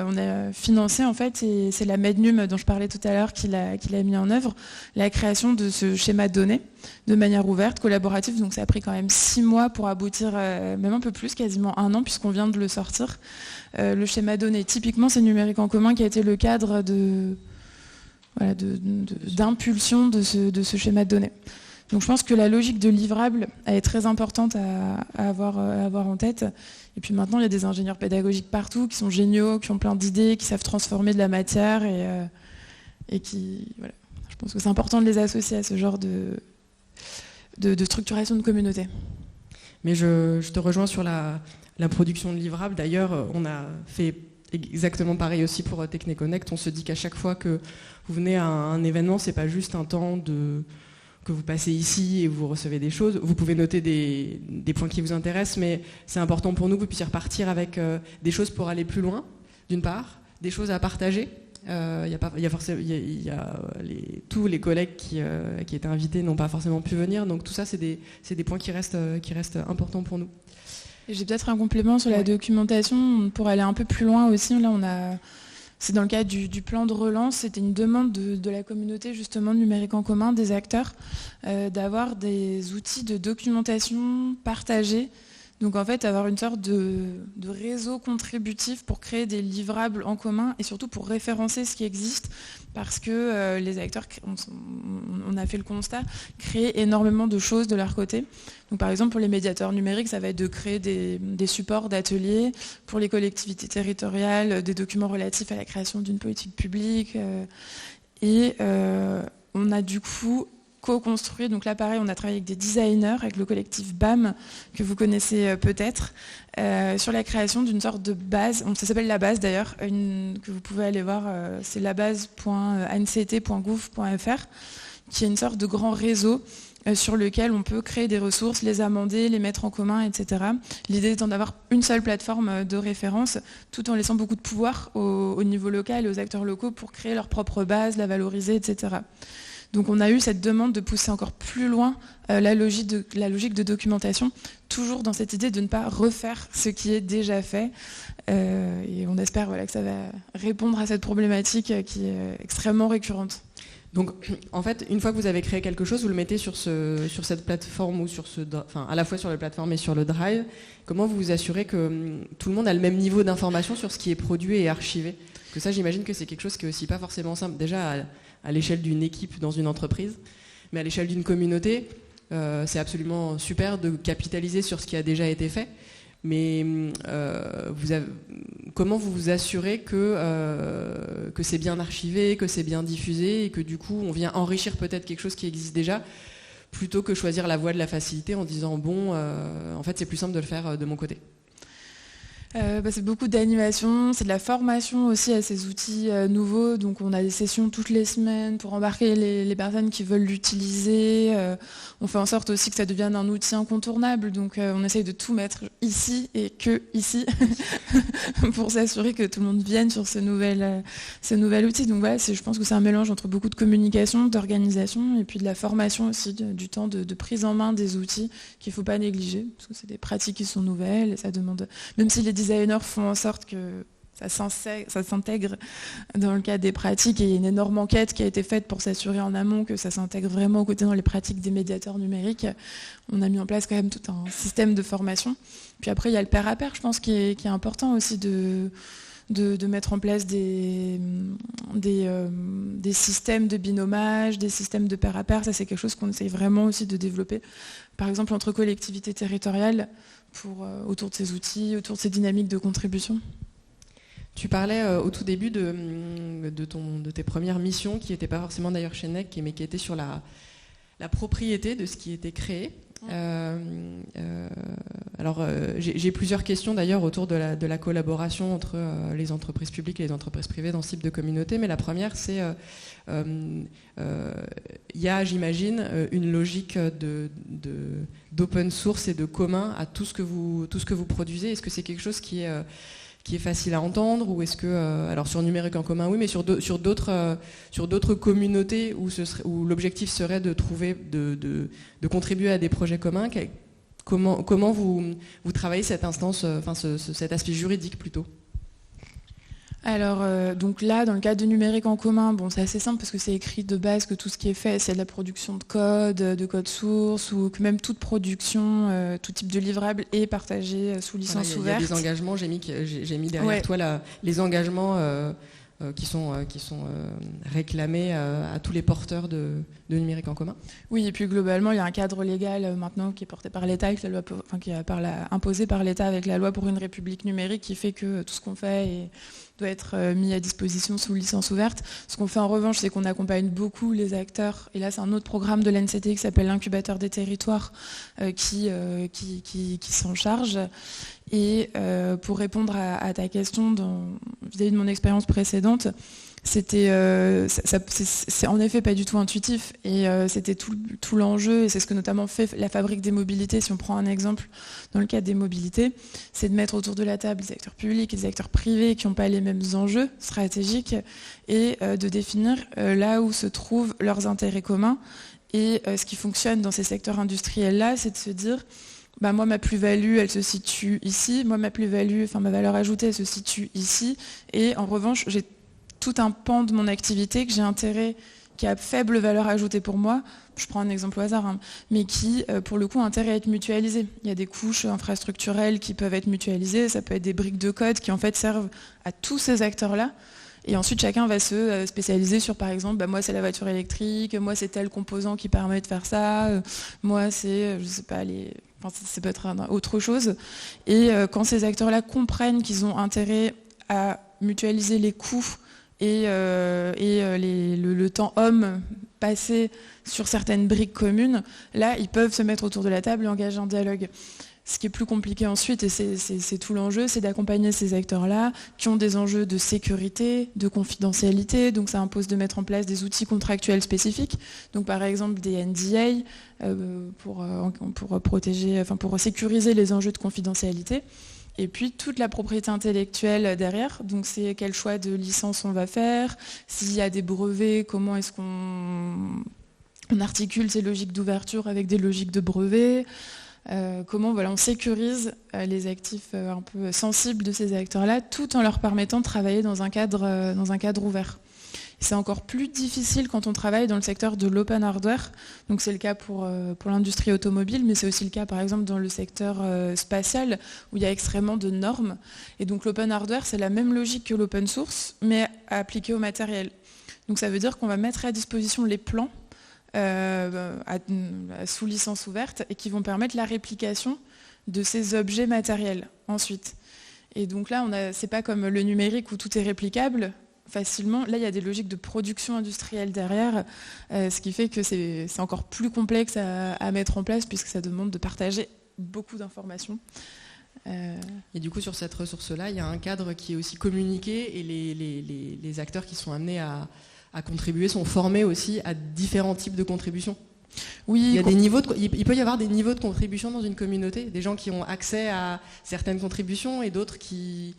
on a financé, en fait, et c'est la Mednum dont je parlais tout à l'heure qui l'a mis en œuvre, la création de ce schéma de données de manière ouverte, collaborative. Donc ça a pris quand même 6 mois pour aboutir, même un peu plus, quasiment 1 an, puisqu'on vient de le sortir. Le schéma de données, typiquement, c'est Numérique en commun qui a été le cadre d'impulsion de ce schéma de données. Donc je pense que la logique de livrable elle est très importante à avoir en tête. Et puis maintenant, il y a des ingénieurs pédagogiques partout qui sont géniaux, qui ont plein d'idées, qui savent transformer de la matière et qui... Voilà. Je pense que c'est important de les associer à ce genre de structuration de communauté. Mais je te rejoins sur la production de livrables. D'ailleurs, on a fait exactement pareil aussi pour TechneConnect. On se dit qu'à chaque fois que vous venez à un événement, c'est pas juste un temps que vous passez ici et vous recevez des choses. Vous pouvez noter des points qui vous intéressent, mais c'est important pour nous que vous puissiez repartir avec des choses pour aller plus loin, d'une part, des choses à partager. Tous les collègues qui étaient invités n'ont pas forcément pu venir, donc tout ça, c'est des points qui restent importants pour nous. J'ai peut-être un complément sur la documentation pour aller un peu plus loin aussi. Là, c'est dans le cadre du plan de relance, c'était une demande de la communauté justement Numérique en commun, des acteurs, d'avoir des outils de documentation partagés. Donc en fait, avoir une sorte de réseau contributif pour créer des livrables en commun et surtout pour référencer ce qui existe parce que les acteurs, on a fait le constat, créent énormément de choses de leur côté. Donc par exemple, pour les médiateurs numériques, ça va être de créer des supports d'ateliers, pour les collectivités territoriales, des documents relatifs à la création d'une politique publique. On a du coup co-construit, donc là pareil, on a travaillé avec des designers, avec le collectif BAM, que vous connaissez peut-être, sur la création d'une sorte de base, ça s'appelle La Base d'ailleurs, que vous pouvez aller voir, c'est labase.anct.gouv.fr, qui est une sorte de grand réseau sur lequel on peut créer des ressources, les amender, les mettre en commun, etc. L'idée étant d'avoir une seule plateforme de référence, tout en laissant beaucoup de pouvoir au niveau local et aux acteurs locaux pour créer leur propre base, la valoriser, etc. Donc on a eu cette demande de pousser encore plus loin la logique de documentation, toujours dans cette idée de ne pas refaire ce qui est déjà fait. Et on espère que ça va répondre à cette problématique qui est extrêmement récurrente. Donc en fait, une fois que vous avez créé quelque chose, vous le mettez sur cette plateforme ou à la fois sur la plateforme et sur le Drive. Comment vous vous assurez que tout le monde a le même niveau d'information sur ce qui est produit et archivé ? Parce que ça, j'imagine que c'est quelque chose qui est aussi pas forcément simple. Déjà, à l'échelle d'une équipe dans une entreprise, mais à l'échelle d'une communauté, c'est absolument super de capitaliser sur ce qui a déjà été fait. Mais comment vous vous assurez que c'est bien archivé, que c'est bien diffusé et que du coup on vient enrichir peut-être quelque chose qui existe déjà plutôt que choisir la voie de la facilité en disant en fait c'est plus simple de le faire de mon côté ? C'est beaucoup d'animation, c'est de la formation aussi à ces outils nouveaux. Donc on a des sessions toutes les semaines pour embarquer les personnes qui veulent l'utiliser. On fait en sorte aussi que ça devienne un outil incontournable. Donc on essaye de tout mettre ici et que ici pour s'assurer que tout le monde vienne sur ce nouvel outil. Donc voilà, je pense que c'est un mélange entre beaucoup de communication, d'organisation et puis de la formation aussi, du temps de prise en main des outils qu'il ne faut pas négliger parce que c'est des pratiques qui sont nouvelles et ça demande, même si les designers font en sorte que ça s'intègre dans le cadre des pratiques et il y a une énorme enquête qui a été faite pour s'assurer en amont que ça s'intègre vraiment aux côtés dans les pratiques des médiateurs numériques. On a mis en place quand même tout un système de formation. Puis après, il y a le pair à pair, je pense, qui est important aussi de mettre en place des systèmes de binomage, des systèmes de pair à pair. Ça, c'est quelque chose qu'on essaye vraiment aussi de développer. Par exemple, entre collectivités territoriales, autour de ces outils, autour de ces dynamiques de contribution. Tu parlais au tout début de tes premières missions, qui n'étaient pas forcément d'ailleurs chez NEC, mais qui étaient sur la propriété de ce qui était créé. J'ai plusieurs questions d'ailleurs autour de la collaboration entre les entreprises publiques et les entreprises privées dans ce type de communauté, mais la première c'est il y a, j'imagine, une logique d'open source et de commun à tout ce que vous produisez. Est-ce que c'est quelque chose qui est facile à entendre, ou est-ce que, alors sur numérique en commun oui, mais sur d'autres communautés où l'objectif serait de trouver, de contribuer à des projets communs, comment vous travaillez cette instance, cet aspect juridique plutôt? Alors, donc là, dans le cadre de numérique en commun, c'est assez simple parce que c'est écrit de base que tout ce qui est fait, c'est de la production de code source, ou que même toute production, tout type de livrable est partagé sous licence ouverte. Il y a des engagements, j'ai mis derrière toi les engagements qui sont réclamés à tous les porteurs de numérique en commun. Oui, et puis globalement, il y a un cadre légal maintenant qui est porté par l'État, qui est imposé par l'État avec la loi pour une république numérique, qui fait que tout ce qu'on fait doit être mis à disposition sous licence ouverte. Ce qu'on fait en revanche, c'est qu'on accompagne beaucoup les acteurs, et là c'est un autre programme de l'ANCT qui s'appelle l'incubateur des territoires qui s'en charge. Et pour répondre à ta question vis-à-vis de mon expérience précédente, c'est en effet pas du tout intuitif, et c'était tout l'enjeu, et c'est ce que notamment fait la Fabrique des mobilités. Si on prend un exemple dans le cadre des mobilités, c'est de mettre autour de la table des acteurs publics et des acteurs privés qui n'ont pas les mêmes enjeux stratégiques, et de définir là où se trouvent leurs intérêts communs. Et ce qui fonctionne dans ces secteurs industriels-là, c'est de se dire, moi, ma plus-value, elle se situe ici, moi, ma valeur ajoutée, elle se situe ici, et en revanche, j'ai tout un pan de mon activité que j'ai intérêt, qui a faible valeur ajoutée pour moi, je prends un exemple au hasard, mais qui, pour le coup, a intérêt à être mutualisé. Il y a des couches infrastructurelles qui peuvent être mutualisées, ça peut être des briques de code qui en fait servent à tous ces acteurs-là. Et ensuite, chacun va se spécialiser sur, par exemple, moi c'est la voiture électrique, moi c'est tel composant qui permet de faire ça, moi c'est, je sais pas, ça peut être autre chose. Et quand ces acteurs-là comprennent qu'ils ont intérêt à mutualiser les coûts et le temps homme passé sur certaines briques communes, là, ils peuvent se mettre autour de la table et engager un dialogue. Ce qui est plus compliqué ensuite, et c'est tout l'enjeu, c'est d'accompagner ces acteurs-là qui ont des enjeux de sécurité, de confidentialité, donc ça impose de mettre en place des outils contractuels spécifiques, donc par exemple des NDA pour protéger, pour sécuriser les enjeux de confidentialité. Et puis toute la propriété intellectuelle derrière, donc c'est quel choix de licence on va faire, s'il y a des brevets, comment est-ce qu'on articule ces logiques d'ouverture avec des logiques de brevets, comment on sécurise les actifs un peu sensibles de ces acteurs-là, tout en leur permettant de travailler dans un cadre ouvert. C'est encore plus difficile quand on travaille dans le secteur de l'open hardware. Donc c'est le cas pour l'industrie automobile, mais c'est aussi le cas par exemple dans le secteur spatial, où il y a extrêmement de normes. Et donc l'open hardware, c'est la même logique que l'open source, mais appliquée au matériel. Donc ça veut dire qu'on va mettre à disposition les plans sous licence ouverte, et qui vont permettre la réplication de ces objets matériels ensuite. Et donc là, c'est pas comme le numérique où tout est réplicable facilement. Là, il y a des logiques de production industrielle derrière, ce qui fait que c'est encore plus complexe à mettre en place, puisque ça demande de partager beaucoup d'informations. Et du coup, sur cette ressource-là, il y a un cadre qui est aussi communiqué et les acteurs qui sont amenés à contribuer sont formés aussi à différents types de contributions. Oui, il peut y avoir des niveaux de contribution dans une communauté, des gens qui ont accès à certaines contributions et d'autres qui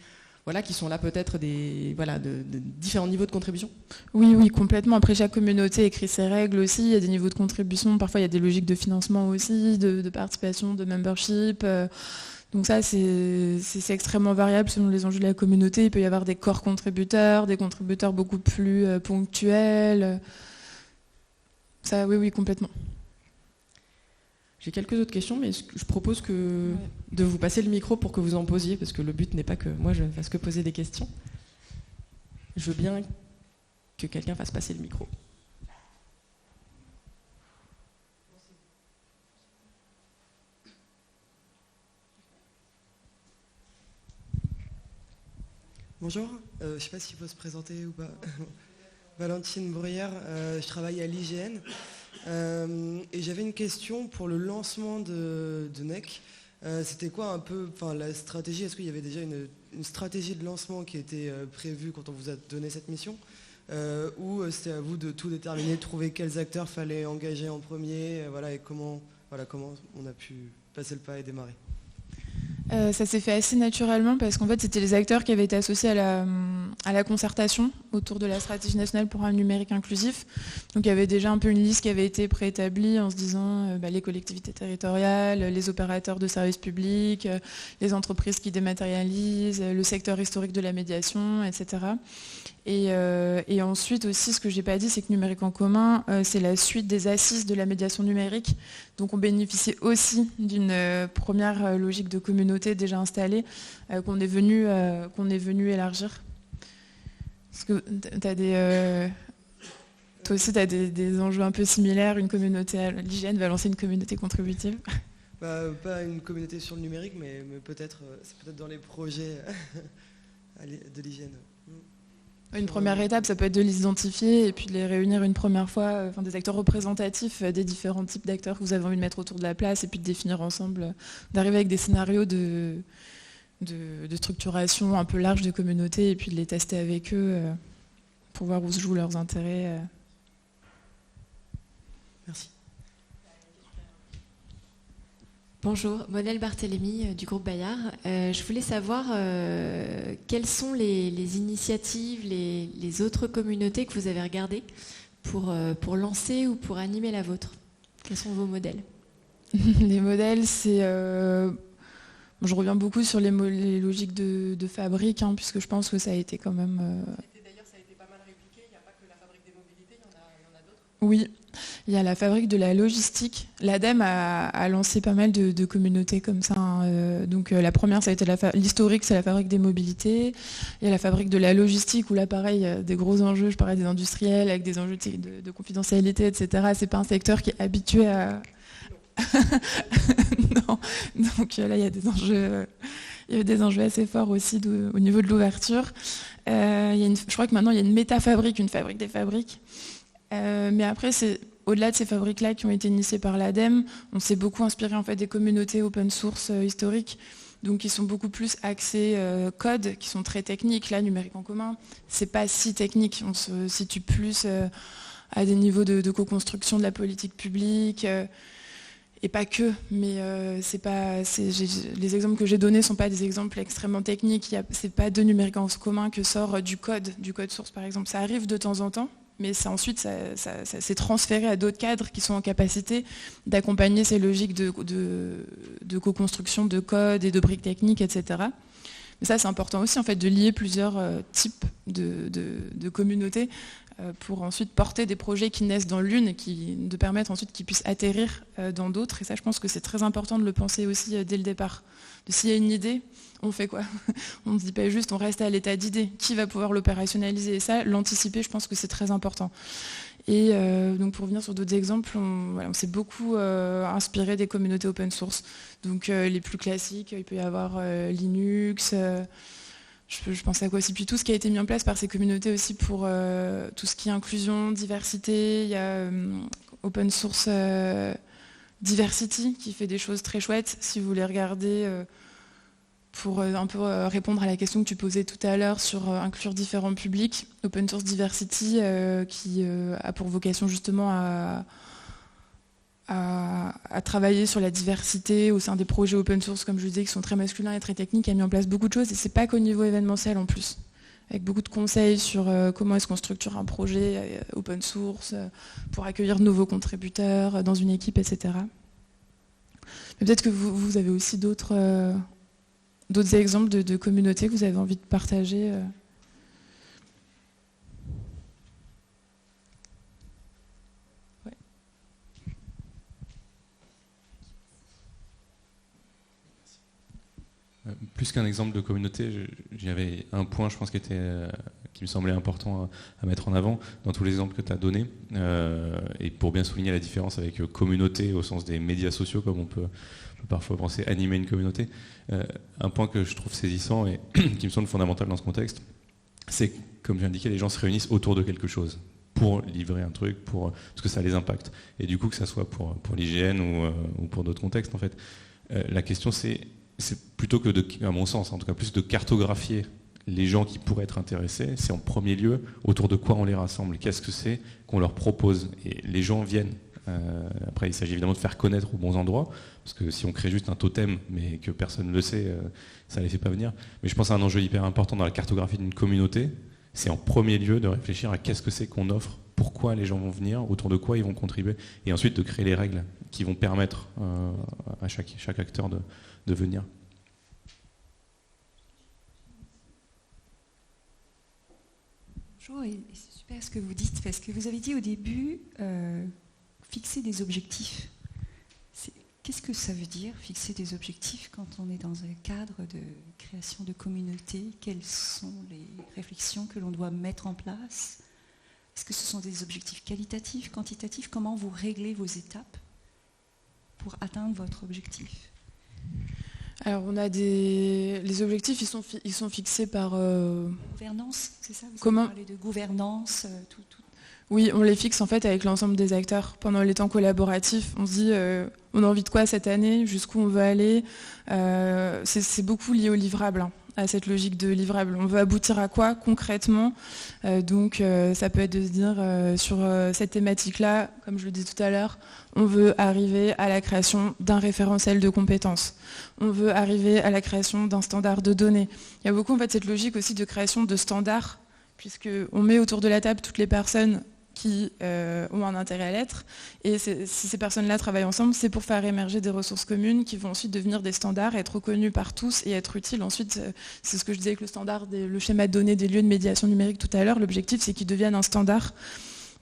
sont là peut-être de différents niveaux de contribution. Oui, complètement. Après, chaque communauté écrit ses règles aussi. Il y a des niveaux de contribution. Parfois, il y a des logiques de financement aussi, de participation, de membership. Donc ça, c'est extrêmement variable selon les enjeux de la communauté. Il peut y avoir des corps contributeurs, des contributeurs beaucoup plus ponctuels. Ça, oui, complètement. J'ai quelques autres questions, mais je propose de vous passer le micro pour que vous en posiez, parce que le but n'est pas que moi je ne fasse que poser des questions. Je veux bien que quelqu'un fasse passer le micro. Bonjour, je ne sais pas s'il faut se présenter ou pas. Valentine Bruyère, je travaille à l'IGN. Et j'avais une question pour le lancement de NEC. C'était quoi un peu la stratégie? Est-ce qu'il y avait déjà une stratégie de lancement qui était prévue quand on vous a donné cette mission, ou c'était à vous de tout déterminer, de trouver quels acteurs fallait engager en premier, et comment on a pu passer le pas et démarrer? Ça s'est fait assez naturellement parce qu'en fait c'était les acteurs qui avaient été associés à la concertation autour de la stratégie nationale pour un numérique inclusif. Donc il y avait déjà un peu une liste qui avait été préétablie en se disant les collectivités territoriales, les opérateurs de services publics, les entreprises qui dématérialisent, le secteur historique de la médiation, etc. Et ensuite aussi, ce que j'ai pas dit, c'est que Numérique en commun, c'est la suite des assises de la médiation numérique. Donc on bénéficie aussi d'une première logique de communauté déjà installée qu'on est venu élargir. Parce que toi aussi, tu as des enjeux un peu similaires. Une communauté, l'IGN va lancer une communauté contributive. Pas une communauté sur le numérique, mais peut-être c'est peut-être dans les projets de l'IGN. Une première étape, ça peut être de les identifier et puis de les réunir une première fois, des acteurs représentatifs des différents types d'acteurs que vous avez envie de mettre autour de la place et puis de définir ensemble, d'arriver avec des scénarios de structuration un peu large de communautés et puis de les tester avec eux pour voir où se jouent leurs intérêts. Merci. Bonjour, Monel Barthélémy du groupe Bayard. Je voulais savoir quelles sont les initiatives, les autres communautés que vous avez regardées pour lancer ou pour animer la vôtre. Quels sont vos modèles? Les modèles, c'est... je reviens beaucoup sur les logiques de fabrique, puisque je pense que ça a été quand même... D'ailleurs, ça a été pas mal répliqué. Il n'y a pas que la fabrique des mobilités, il y en a d'autres. Oui. Il y a la fabrique de la logistique. L'ADEME a lancé pas mal de communautés comme ça. Donc la première, ça a été l'historique, c'est la fabrique des mobilités. Il y a la fabrique de la logistique, où là, pareil, des gros enjeux. Je parlais des industriels, avec des enjeux de confidentialité, etc. C'est pas un secteur qui est habitué à... Non. Donc là, il y a des enjeux... Il y avait des enjeux assez forts aussi au niveau de l'ouverture. Je crois que maintenant, il y a une métafabrique, une fabrique des fabriques. Mais après, c'est au-delà de ces fabriques-là qui ont été initiées par l'ADEME, on s'est beaucoup inspiré en fait des communautés open source historiques, donc qui sont beaucoup plus axées code, qui sont très techniques. Là, Numérique en commun, c'est pas si technique. On se situe plus à des niveaux de co-construction de la politique publique. Et pas que, mais les exemples que j'ai donnés ne sont pas des exemples extrêmement techniques. C'est pas de Numérique en commun que sort du code source par exemple. Ça arrive de temps en temps, mais ensuite ça s'est transféré à d'autres cadres qui sont en capacité d'accompagner ces logiques de co-construction de code et de briques techniques, etc. Mais ça, c'est important aussi en fait, de lier plusieurs types de communautés pour ensuite porter des projets qui naissent dans l'une et de permettre ensuite qu'ils puissent atterrir dans d'autres. Et ça, je pense que c'est très important de le penser aussi dès le départ. S'il y a une idée, on fait quoi? On ne se dit pas juste, on reste à l'état d'idée. Qui va pouvoir l'opérationnaliser? Et ça, l'anticiper, je pense que c'est très important. Et donc pour revenir sur d'autres exemples, on s'est beaucoup inspiré des communautés open source. Donc les plus classiques, il peut y avoir Linux, je pense à quoi aussi. Puis tout ce qui a été mis en place par ces communautés aussi pour tout ce qui est inclusion, diversité. Il y a Open Source Diversity qui fait des choses très chouettes. Si vous voulez regarder pour un peu répondre à la question que tu posais tout à l'heure sur inclure différents publics. Open Source Diversity qui a pour vocation justement à travailler sur la diversité au sein des projets open source, comme je vous disais, qui sont très masculins et très techniques, a mis en place beaucoup de choses, et c'est pas qu'au niveau événementiel en plus, avec beaucoup de conseils sur comment est-ce qu'on structure un projet open source pour accueillir de nouveaux contributeurs dans une équipe, etc. Mais peut-être que vous avez aussi d'autres exemples de communautés que vous avez envie de partager. Plus qu'un exemple de communauté, j'avais un point, je pense, qui me semblait important à mettre en avant dans tous les exemples que tu as donnés, et pour bien souligner la différence avec communauté au sens des médias sociaux, comme on peut parfois penser animer une communauté. Un point que je trouve saisissant et qui me semble fondamental dans ce contexte, c'est que, comme j'ai indiqué, les gens se réunissent autour de quelque chose pour livrer un truc, parce que ça les impacte. Et du coup, que ça soit pour l'IGN ou pour d'autres contextes, en fait, la question c'est plutôt que à mon sens, en tout cas, plus de cartographier les gens qui pourraient être intéressés, c'est en premier lieu autour de quoi on les rassemble, qu'est-ce que c'est qu'on leur propose. Et les gens viennent. Après, il s'agit évidemment de faire connaître aux bons endroits, parce que si on crée juste un totem, mais que personne ne le sait, ça ne les fait pas venir. Mais je pense à un enjeu hyper important dans la cartographie d'une communauté, c'est en premier lieu de réfléchir à qu'est-ce que c'est qu'on offre, pourquoi les gens vont venir, autour de quoi ils vont contribuer, et ensuite de créer les règles qui vont permettre à chaque acteur de venir. Bonjour, et c'est super ce que vous dites, parce que vous avez dit au début fixer des objectifs. Qu'est-ce que ça veut dire, fixer des objectifs, quand on est dans un cadre de création de communauté? Quelles sont les réflexions que l'on doit mettre en place? Est-ce que ce sont des objectifs qualitatifs, quantitatifs? Comment vous réglez vos étapes pour atteindre votre objectif? Alors on a les objectifs, ils sont fixés par gouvernance, c'est ça? Vous comment parlez de gouvernance, tout. Oui, on les fixe en fait avec l'ensemble des acteurs. Pendant les temps collaboratifs, on se dit on a envie de quoi cette année, jusqu'où on veut aller. C'est beaucoup lié au livrable, hein, à cette logique de livrable. On veut aboutir à quoi concrètement? Donc ça peut être de se dire sur cette thématique-là, comme je le disais tout à l'heure, on veut arriver à la création d'un référentiel de compétences. On veut arriver à la création d'un standard de données. Il y a beaucoup en fait cette logique aussi de création de standards, puisqu'on met autour de la table toutes les personnes qui ont un intérêt à l'être. Et si ces personnes-là travaillent ensemble, c'est pour faire émerger des ressources communes qui vont ensuite devenir des standards, être reconnus par tous et être utiles. Ensuite, c'est ce que je disais avec le standard, le schéma de données des lieux de médiation numérique tout à l'heure. L'objectif, c'est qu'ils deviennent un standard.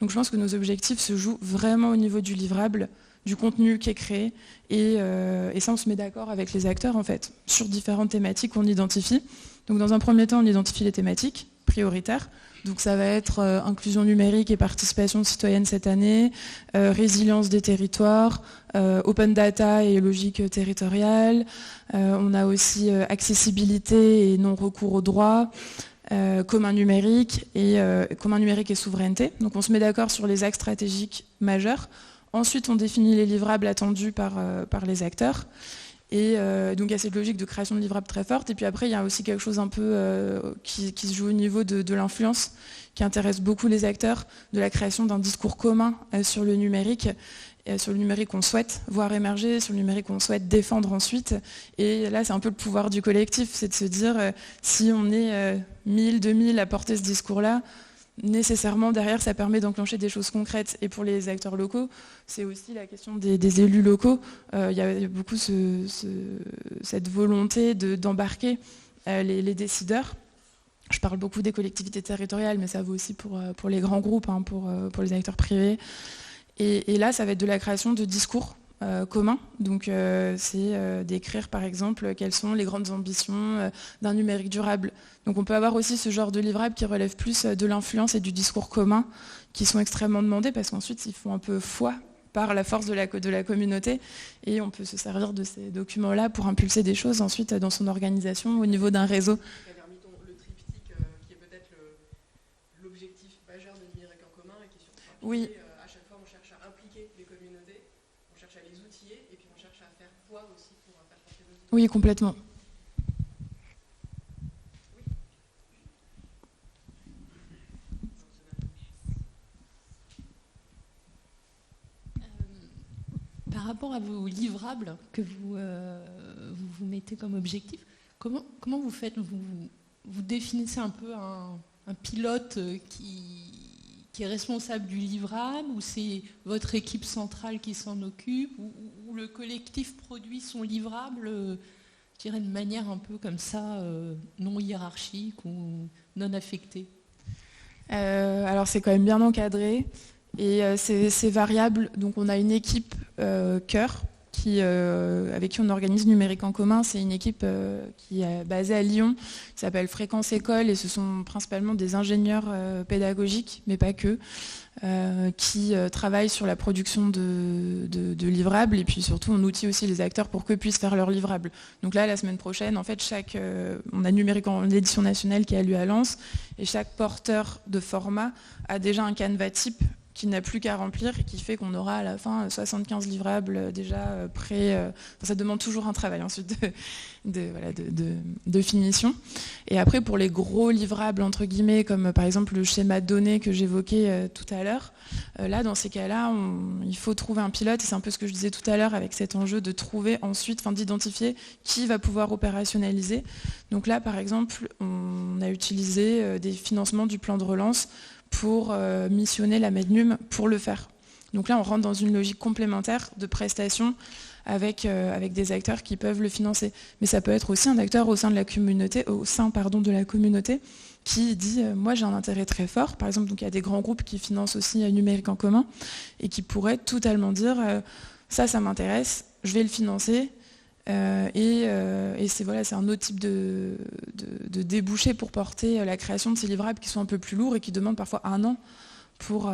Donc je pense que nos objectifs se jouent vraiment au niveau du livrable, du contenu qui est créé. Et ça, on se met d'accord avec les acteurs, en fait, sur différentes thématiques qu'on identifie. Donc dans un premier temps, on identifie les thématiques prioritaires. Donc ça va être inclusion numérique et participation citoyenne cette année, résilience des territoires, open data et logique territoriale. On a aussi accessibilité et non-recours aux droits, commun numérique et souveraineté. Donc on se met d'accord sur les axes stratégiques majeurs. Ensuite, on définit les livrables attendus par les acteurs. Et donc il y a cette logique de création de livrables très forte. Et puis après, il y a aussi quelque chose un peu qui se joue au niveau de l'influence, qui intéresse beaucoup les acteurs, de la création d'un discours commun sur le numérique qu'on souhaite voir émerger, sur le numérique qu'on souhaite défendre ensuite. Et là, c'est un peu le pouvoir du collectif, c'est de se dire, si on est 1000, 2000 à porter ce discours-là, nécessairement derrière ça permet d'enclencher des choses concrètes. Et pour les acteurs locaux, c'est aussi la question des élus locaux. Il y a beaucoup cette volonté d'embarquer les décideurs. Je parle beaucoup des collectivités territoriales, mais ça vaut aussi pour les grands groupes, hein, pour les acteurs privés. Et là, ça va être de la création de discours communs. Donc c'est d'écrire par exemple quelles sont les grandes ambitions d'un numérique durable. Donc on peut avoir aussi ce genre de livrables qui relèvent plus de l'influence et du discours commun, qui sont extrêmement demandés parce qu'ensuite ils font un peu foi par la force de la communauté, et on peut se servir de ces documents-là pour impulser des choses ensuite dans son organisation au niveau d'un réseau. Le triptyque qui est peut-être l'objectif majeur de numérique en commun et qui est surtout oui. À chaque fois on cherche à impliquer les communautés, on cherche à les outiller et puis on cherche à faire foi aussi pour faire porter le. Oui, complètement. livrable que vous mettez comme objectif. Comment vous faites, vous définissez un peu un pilote qui est responsable du livrable, ou c'est votre équipe centrale qui s'en occupe, ou le collectif produit son livrable, je dirais de manière un peu comme ça, non hiérarchique ou non affectée? Alors c'est quand même bien encadré et c'est variable. Donc on a une équipe cœur avec qui on organise Numérique en commun. C'est une équipe qui est basée à Lyon, qui s'appelle Fréquence École, et ce sont principalement des ingénieurs pédagogiques, mais pas que, qui travaillent sur la production de livrables, et puis surtout on outille aussi les acteurs pour qu'eux puissent faire leurs livrables. Donc là, la semaine prochaine, en fait, on a Numérique en l'édition nationale qui a lieu à Lens, et chaque porteur de format a déjà un canevas type qui n'a plus qu'à remplir et qui fait qu'on aura à la fin 75 livrables déjà prêts. Ça demande toujours un travail ensuite de finition. Et après, pour les gros livrables, entre guillemets, comme par exemple le schéma de données que j'évoquais tout à l'heure, là, dans ces cas-là, il faut trouver un pilote, et c'est un peu ce que je disais tout à l'heure avec cet enjeu de trouver ensuite, d'identifier qui va pouvoir opérationnaliser. Donc là, par exemple, on a utilisé des financements du plan de relance pour missionner la Mednum pour le faire. Donc là, on rentre dans une logique complémentaire de prestation avec des acteurs qui peuvent le financer. Mais ça peut être aussi un acteur au sein de la communauté, qui dit moi j'ai un intérêt très fort. Par exemple, donc il y a des grands groupes qui financent aussi Numérique en commun et qui pourraient totalement dire ça m'intéresse, je vais le financer. Et c'est un autre type de débouché pour porter la création de ces livrables qui sont un peu plus lourds et qui demandent parfois 1 an pour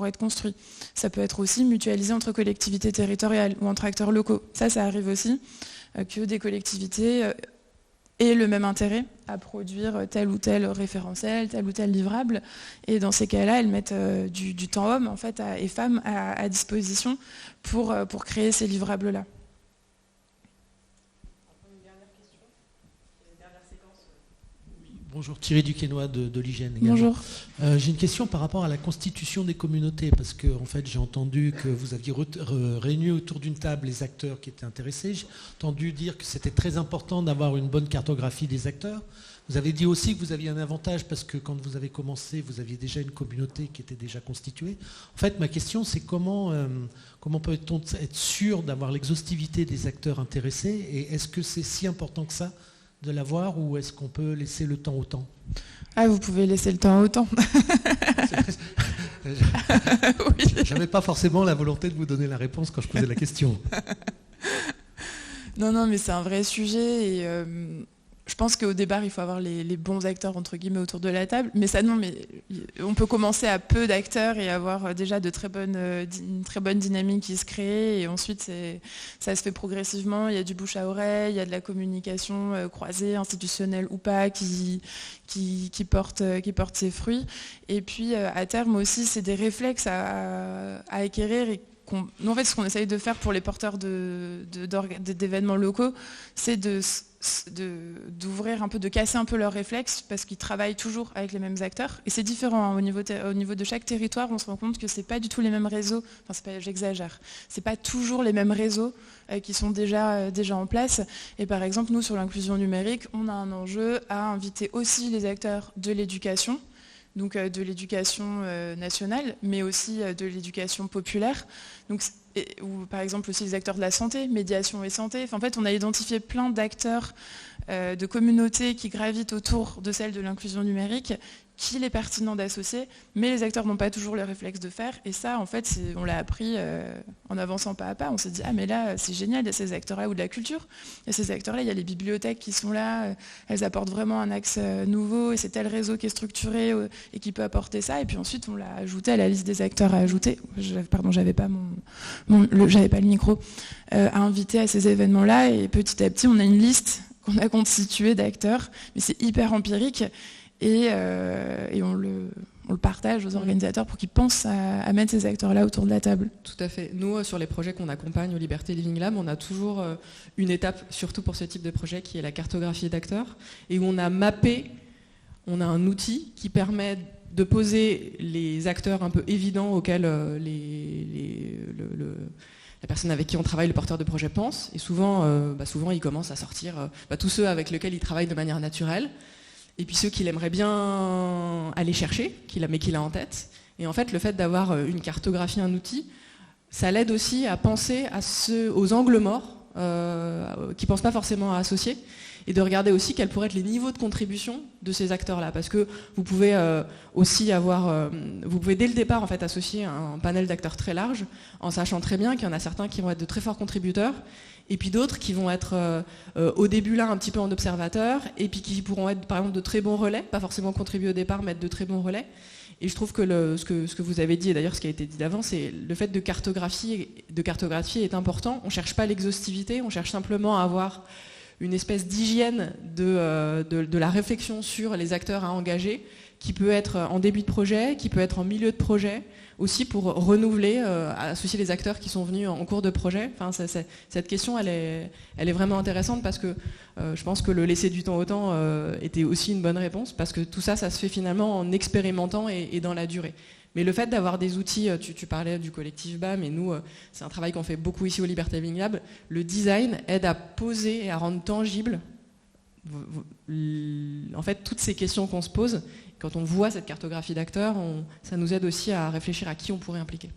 être construits. Ça peut être aussi mutualisé entre collectivités territoriales ou entre acteurs locaux. Ça arrive aussi, que des collectivités aient le même intérêt à produire tel ou tel référentiel, tel ou tel livrable. Et dans ces cas-là, elles mettent du temps homme en fait, et femmes à disposition pour créer ces livrables-là. Bonjour, Thierry Duquesnoy de l'IGN également. Bonjour. J'ai une question par rapport à la constitution des communautés, parce que en fait, j'ai entendu que vous aviez réuni autour d'une table les acteurs qui étaient intéressés. J'ai entendu dire que c'était très important d'avoir une bonne cartographie des acteurs. Vous avez dit aussi que vous aviez un avantage parce que quand vous avez commencé, vous aviez déjà une communauté qui était déjà constituée. En fait, ma question, c'est comment peut-on être sûr d'avoir l'exhaustivité des acteurs intéressés, et est-ce que c'est si important que ça de l'avoir, ou est-ce qu'on peut laisser le temps au temps? Vous pouvez laisser le temps au temps. Oui. J'avais pas forcément la volonté de vous donner la réponse quand je posais la question. Non, mais c'est un vrai sujet, et je pense qu'au départ, il faut avoir les bons acteurs, entre guillemets, autour de la table. Mais on peut commencer à peu d'acteurs et avoir déjà une très bonne dynamique qui se crée. Et ensuite, ça se fait progressivement. Il y a du bouche à oreille, il y a de la communication croisée, institutionnelle ou pas, qui porte ses fruits. Et puis, à terme aussi, c'est des réflexes à acquérir. Et nous, en fait, ce qu'on essaye de faire pour les porteurs d'événements locaux, c'est d'ouvrir un peu, de casser un peu leurs réflexes, parce qu'ils travaillent toujours avec les mêmes acteurs. Et c'est différent, hein, au niveau de chaque territoire, on se rend compte que c'est pas du tout les mêmes réseaux. J'exagère. C'est pas toujours les mêmes réseaux qui sont déjà en place. Et par exemple, nous, sur l'inclusion numérique, on a un enjeu à inviter aussi les acteurs de l'éducation, donc de l'éducation nationale, mais aussi de l'éducation populaire. Donc, ou par exemple aussi les acteurs de la santé, médiation et santé. En fait, on a identifié plein d'acteurs de communautés qui gravitent autour de celle de l'inclusion numérique, qu'il est pertinent d'associer, mais les acteurs n'ont pas toujours le réflexe de faire. Et ça, en fait, on l'a appris en avançant pas à pas. On s'est dit, mais là, c'est génial, il y a ces acteurs-là, ou de la culture. Il y a ces acteurs-là, il y a les bibliothèques qui sont là, elles apportent vraiment un axe nouveau, et c'est tel réseau qui est structuré et qui peut apporter ça. Et puis ensuite, on l'a ajouté à la liste des acteurs à ajouter. Pardon, j'avais pas le micro, à inviter à ces événements-là. Et petit à petit, on a une liste qu'on a constituée d'acteurs, mais c'est hyper empirique. Et on le partage aux organisateurs pour qu'ils pensent à mettre ces acteurs-là autour de la table. Tout à fait. Nous, sur les projets qu'on accompagne au Liberté Living Lab, on a toujours une étape, surtout pour ce type de projet, qui est la cartographie d'acteurs, et où on a un outil qui permet de poser les acteurs un peu évidents auxquels la personne avec qui on travaille, le porteur de projet, pense. Et souvent, il commence à sortir tous ceux avec lesquels il travaille de manière naturelle, et puis ceux qu'il aimerait bien aller chercher, mais qu'il a en tête. Et en fait, le fait d'avoir une cartographie, un outil, ça l'aide aussi à penser aux angles morts qui ne pensent pas forcément à associer, et de regarder aussi quels pourraient être les niveaux de contribution de ces acteurs-là. Parce que vous pouvez aussi vous pouvez dès le départ en fait associer un panel d'acteurs très large, en sachant très bien qu'il y en a certains qui vont être de très forts contributeurs, et puis d'autres qui vont être au début là un petit peu en observateur, et puis qui pourront être par exemple de très bons relais, pas forcément contribuer au départ, mais être de très bons relais. Et je trouve que ce que vous avez dit, et d'ailleurs ce qui a été dit d'avant, c'est le fait de cartographier est important. On ne cherche pas l'exhaustivité, on cherche simplement à avoir une espèce d'hygiène de la réflexion sur les acteurs à engager, qui peut être en début de projet, qui peut être en milieu de projet, aussi pour renouveler, associer les acteurs qui sont venus en cours de projet. Enfin, cette question, elle est vraiment intéressante parce que je pense que le laisser du temps au temps était aussi une bonne réponse, parce que tout ça, ça se fait finalement en expérimentant et dans la durée. Mais le fait d'avoir des outils, tu parlais du collectif BAM, et nous, c'est un travail qu'on fait beaucoup ici au Liberté Living Lab, le design aide à poser et à rendre tangible en fait toutes ces questions qu'on se pose. Quand on voit cette cartographie d'acteurs, ça nous aide aussi à réfléchir à qui on pourrait impliquer.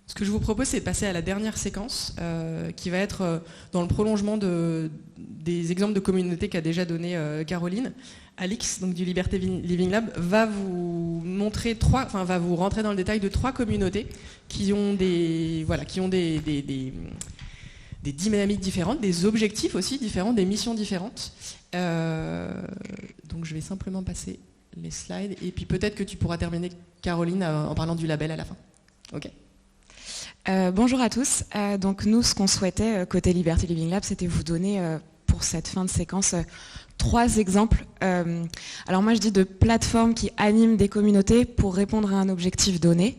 Ce que je vous propose, c'est de passer à la dernière séquence, qui va être dans le prolongement des exemples de communautés qu'a déjà donné Caroline. Alix, donc du Liberté Living Lab, va vous montrer va vous rentrer dans le détail de 3 communautés qui ont des dynamiques différentes, des objectifs aussi différents, des missions différentes. Donc je vais simplement passer les slides, et puis peut-être que tu pourras terminer, Caroline, en parlant du label à la fin. Ok. Bonjour à tous. Donc nous, ce qu'on souhaitait côté Liberty Living Lab, c'était vous donner pour cette fin de séquence 3 exemples. Alors moi, je dis de plateformes qui animent des communautés pour répondre à un objectif donné.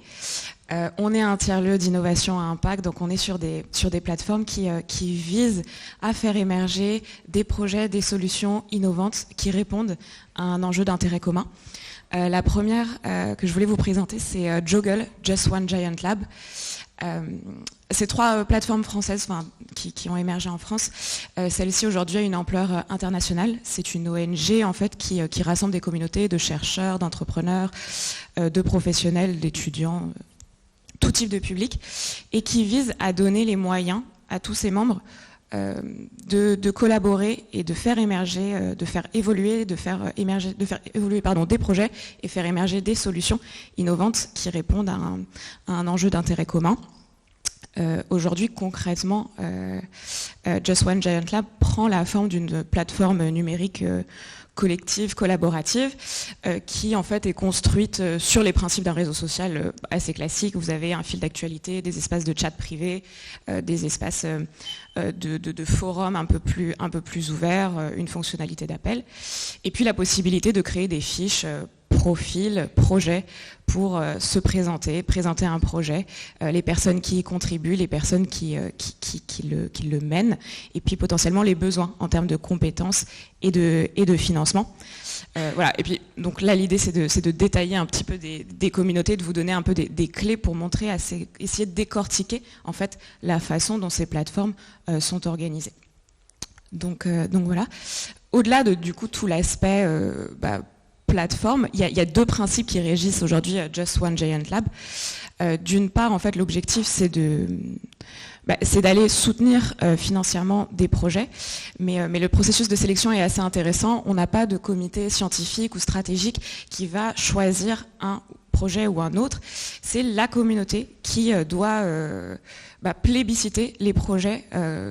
On est un tiers-lieu d'innovation à impact, donc on est sur des plateformes qui visent à faire émerger des projets, des solutions innovantes qui répondent à un enjeu d'intérêt commun. La première que je voulais vous présenter, c'est Joggle, Just One Giant Lab. Ces 3 plateformes françaises qui ont émergé en France, celle-ci aujourd'hui a une ampleur internationale. C'est une ONG en fait qui rassemble des communautés de chercheurs, d'entrepreneurs, de professionnels, d'étudiants, tout type de public, et qui vise à donner les moyens à tous ses membres de collaborer et de faire émerger, de faire évoluer des projets et faire émerger des solutions innovantes qui répondent à un enjeu d'intérêt commun. Aujourd'hui, concrètement, Just One Giant Lab prend la forme d'une plateforme numérique collective, collaborative, qui en fait est construite sur les principes d'un réseau social assez classique. Vous avez un fil d'actualité, des espaces de chat privé, des espaces de forums un peu plus ouverts, une fonctionnalité d'appel, et puis la possibilité de créer des fiches profil, projet, pour se présenter un projet, les personnes qui y contribuent, les personnes qui le mènent, et puis potentiellement les besoins en termes de compétences et de financement. Voilà. Et puis donc là l'idée c'est de détailler un petit peu des communautés, de vous donner un peu des clés pour montrer, essayer de décortiquer en fait la façon dont ces plateformes sont organisées. Donc voilà. Au-delà de du coup tout l'aspect plateforme, il y a 2 principes qui régissent aujourd'hui Just One Giant Lab. D'une part, en fait, l'objectif, c'est d'aller soutenir financièrement des projets, mais le processus de sélection est assez intéressant. On n'a pas de comité scientifique ou stratégique qui va choisir un projet ou un autre. C'est la communauté qui doit plébisciter les projets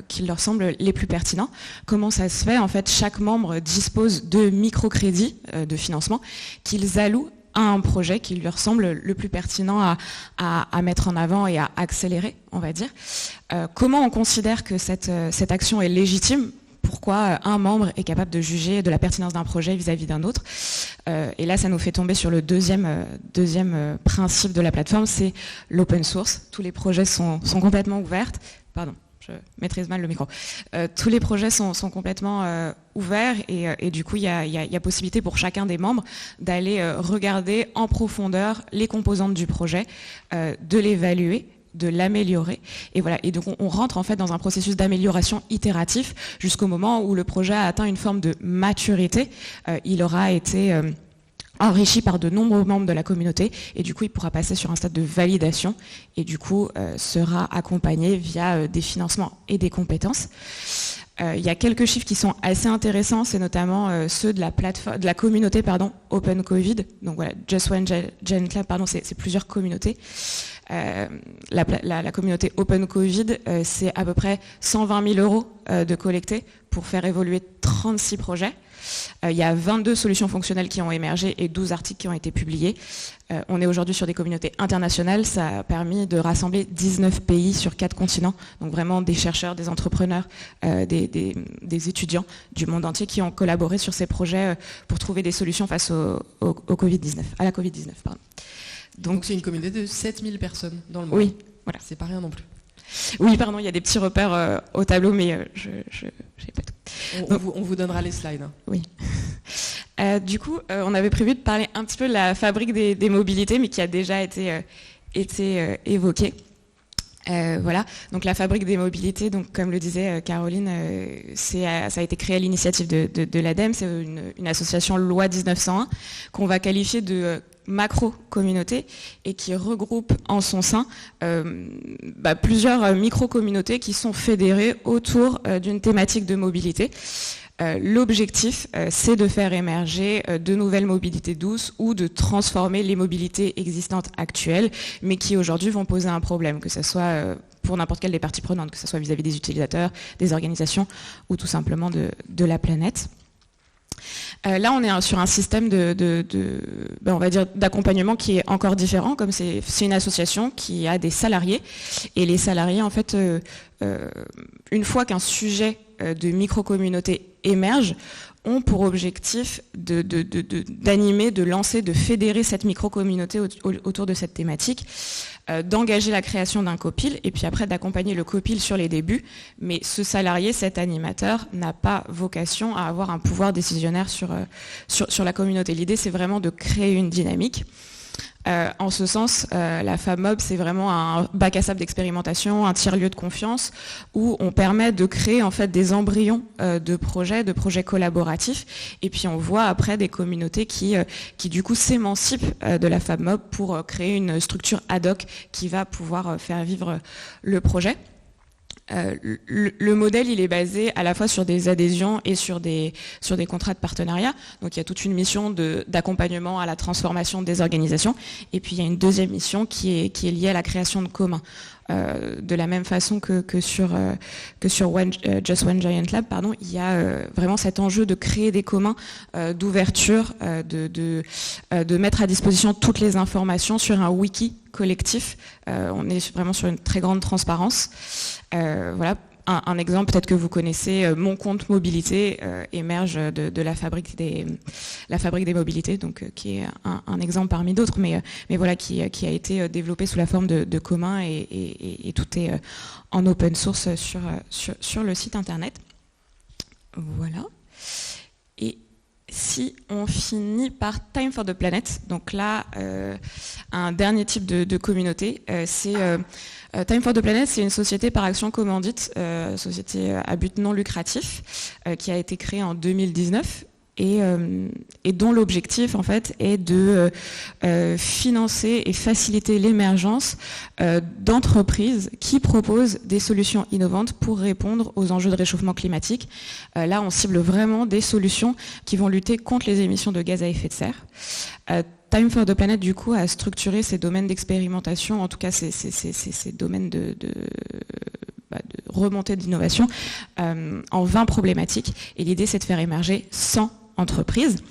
qui leur semblent les plus pertinents. Comment ça se fait? En fait, chaque membre dispose de microcrédits de financement qu'ils allouent à un projet qui lui ressemble le plus pertinent à mettre en avant et à accélérer, on va dire. Comment on considère que cette action est légitime? Pourquoi un membre est capable de juger de la pertinence d'un projet vis-à-vis d'un autre? Et là, ça nous fait tomber sur le deuxième principe de la plateforme, c'est l'open source. Tous les projets sont complètement ouverts. Pardon, je maîtrise mal le micro. Tous les projets sont complètement ouverts, et du coup, il y a possibilité pour chacun des membres d'aller regarder en profondeur les composantes du projet, de l'évaluer, de l'améliorer. Et voilà. Et donc on rentre en fait dans un processus d'amélioration itératif jusqu'au moment où le projet a atteint une forme de maturité. Il aura été enrichi par de nombreux membres de la communauté et du coup il pourra passer sur un stade de validation et du coup sera accompagné via des financements et des compétences. Il y a quelques chiffres qui sont assez intéressants, c'est notamment ceux de la plateforme, de la communauté Open Covid. Donc voilà, Just One Giant Lab, c'est plusieurs communautés. La communauté Open Covid, c'est à peu près 120 000 euros de collectés pour faire évoluer 36 projets. Il y a 22 solutions fonctionnelles qui ont émergé et 12 articles qui ont été publiés. On est aujourd'hui sur des communautés internationales. Ça a permis de rassembler 19 pays sur 4 continents. Donc vraiment des chercheurs, des entrepreneurs, des étudiants du monde entier qui ont collaboré sur ces projets pour trouver des solutions face au Covid-19, à la Covid-19. Pardon. Donc c'est une communauté de 7000 personnes dans le monde. Oui, voilà. C'est pas rien non plus. Oui, pardon, il y a des petits repères au tableau, mais je n'ai pas tout. On vous donnera les slides. Hein. Oui. Du coup, on avait prévu de parler un petit peu de la fabrique des mobilités, mais qui a déjà été évoquée. Voilà. Donc la fabrique des mobilités, donc comme le disait Caroline, ça a été créé à l'initiative de l'ADEME. C'est une association loi 1901 qu'on va qualifier de macro-communauté et qui regroupe en son sein plusieurs micro-communautés qui sont fédérées autour d'une thématique de mobilité. L'objectif, c'est de faire émerger de nouvelles mobilités douces ou de transformer les mobilités existantes actuelles, mais qui aujourd'hui vont poser un problème, que ce soit pour n'importe quelle des parties prenantes, que ce soit vis-à-vis des utilisateurs, des organisations ou tout simplement de la planète. Là, on est sur un système on va dire d'accompagnement qui est encore différent, comme c'est une association qui a des salariés, et les salariés, en fait, une fois qu'un sujet de micro-communauté émerge, ont pour objectif d'animer, de lancer, de fédérer cette micro-communauté autour de cette thématique, d'engager la création d'un copil et puis après d'accompagner le copil sur les débuts. Mais ce salarié, cet animateur, n'a pas vocation à avoir un pouvoir décisionnaire sur la communauté. L'idée, c'est vraiment de créer une dynamique. En ce sens, la FabMob, c'est vraiment un bac à sable d'expérimentation, un tiers-lieu de confiance, où on permet de créer en fait des embryons de projets collaboratifs. Et puis on voit après des communautés qui du coup s'émancipent de la FabMob pour créer une structure ad hoc qui va pouvoir faire vivre le projet. Le modèle, il est basé à la fois sur des adhésions et sur des contrats de partenariat. Donc il y a toute une mission d'accompagnement à la transformation des organisations. Et puis il y a une deuxième mission qui est liée à la création de communs. De la même façon que sur Just One Giant Lab, il y a vraiment cet enjeu de créer des communs, d'ouverture, de mettre à disposition toutes les informations sur un wiki collectif. On est vraiment sur une très grande transparence. Voilà. Un exemple, peut-être que vous connaissez, Mon Compte Mobilité émerge de la fabrique des mobilités, donc qui est un exemple parmi d'autres, mais voilà, qui a été développé sous la forme de communs et tout est en open source sur le site internet. Voilà. Et si on finit par Time for the Planet, donc là, un dernier type de communauté, c'est Time for the Planet, c'est une société par action commandite, société à but non lucratif, qui a été créée en 2019 et dont l'objectif en fait est de financer et faciliter l'émergence d'entreprises qui proposent des solutions innovantes pour répondre aux enjeux de réchauffement climatique. Là, on cible vraiment des solutions qui vont lutter contre les émissions de gaz à effet de serre. Time for the Planet, du coup, a structuré ces domaines d'expérimentation, en tout cas ces domaines de remontée d'innovation, en 20 problématiques. Et l'idée, c'est de faire émerger 100 entreprises.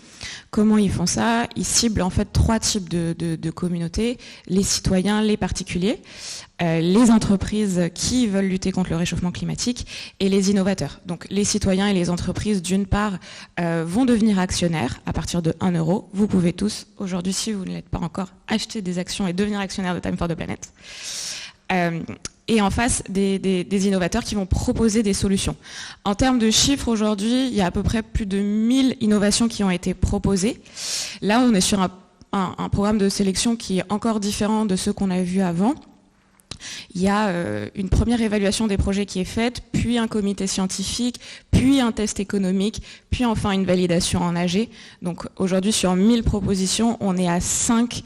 Comment ils font ça? Ils ciblent en fait 3 types de communautés: les citoyens, les particuliers, les entreprises qui veulent lutter contre le réchauffement climatique et les innovateurs. Donc les citoyens et les entreprises, d'une part, vont devenir actionnaires à partir de 1 euro. Vous pouvez tous, aujourd'hui, si vous ne l'êtes pas encore, acheter des actions et devenir actionnaire de Time for the Planet. Et en face, des innovateurs qui vont proposer des solutions. En termes de chiffres, aujourd'hui, il y a à peu près plus de 1000 innovations qui ont été proposées. Là, on est sur un programme de sélection qui est encore différent de ceux qu'on a vus avant. il y a une première évaluation des projets qui est faite, puis un comité scientifique, puis un test économique, puis enfin une validation en AG. Donc aujourd'hui, sur 1000 propositions, on est à 5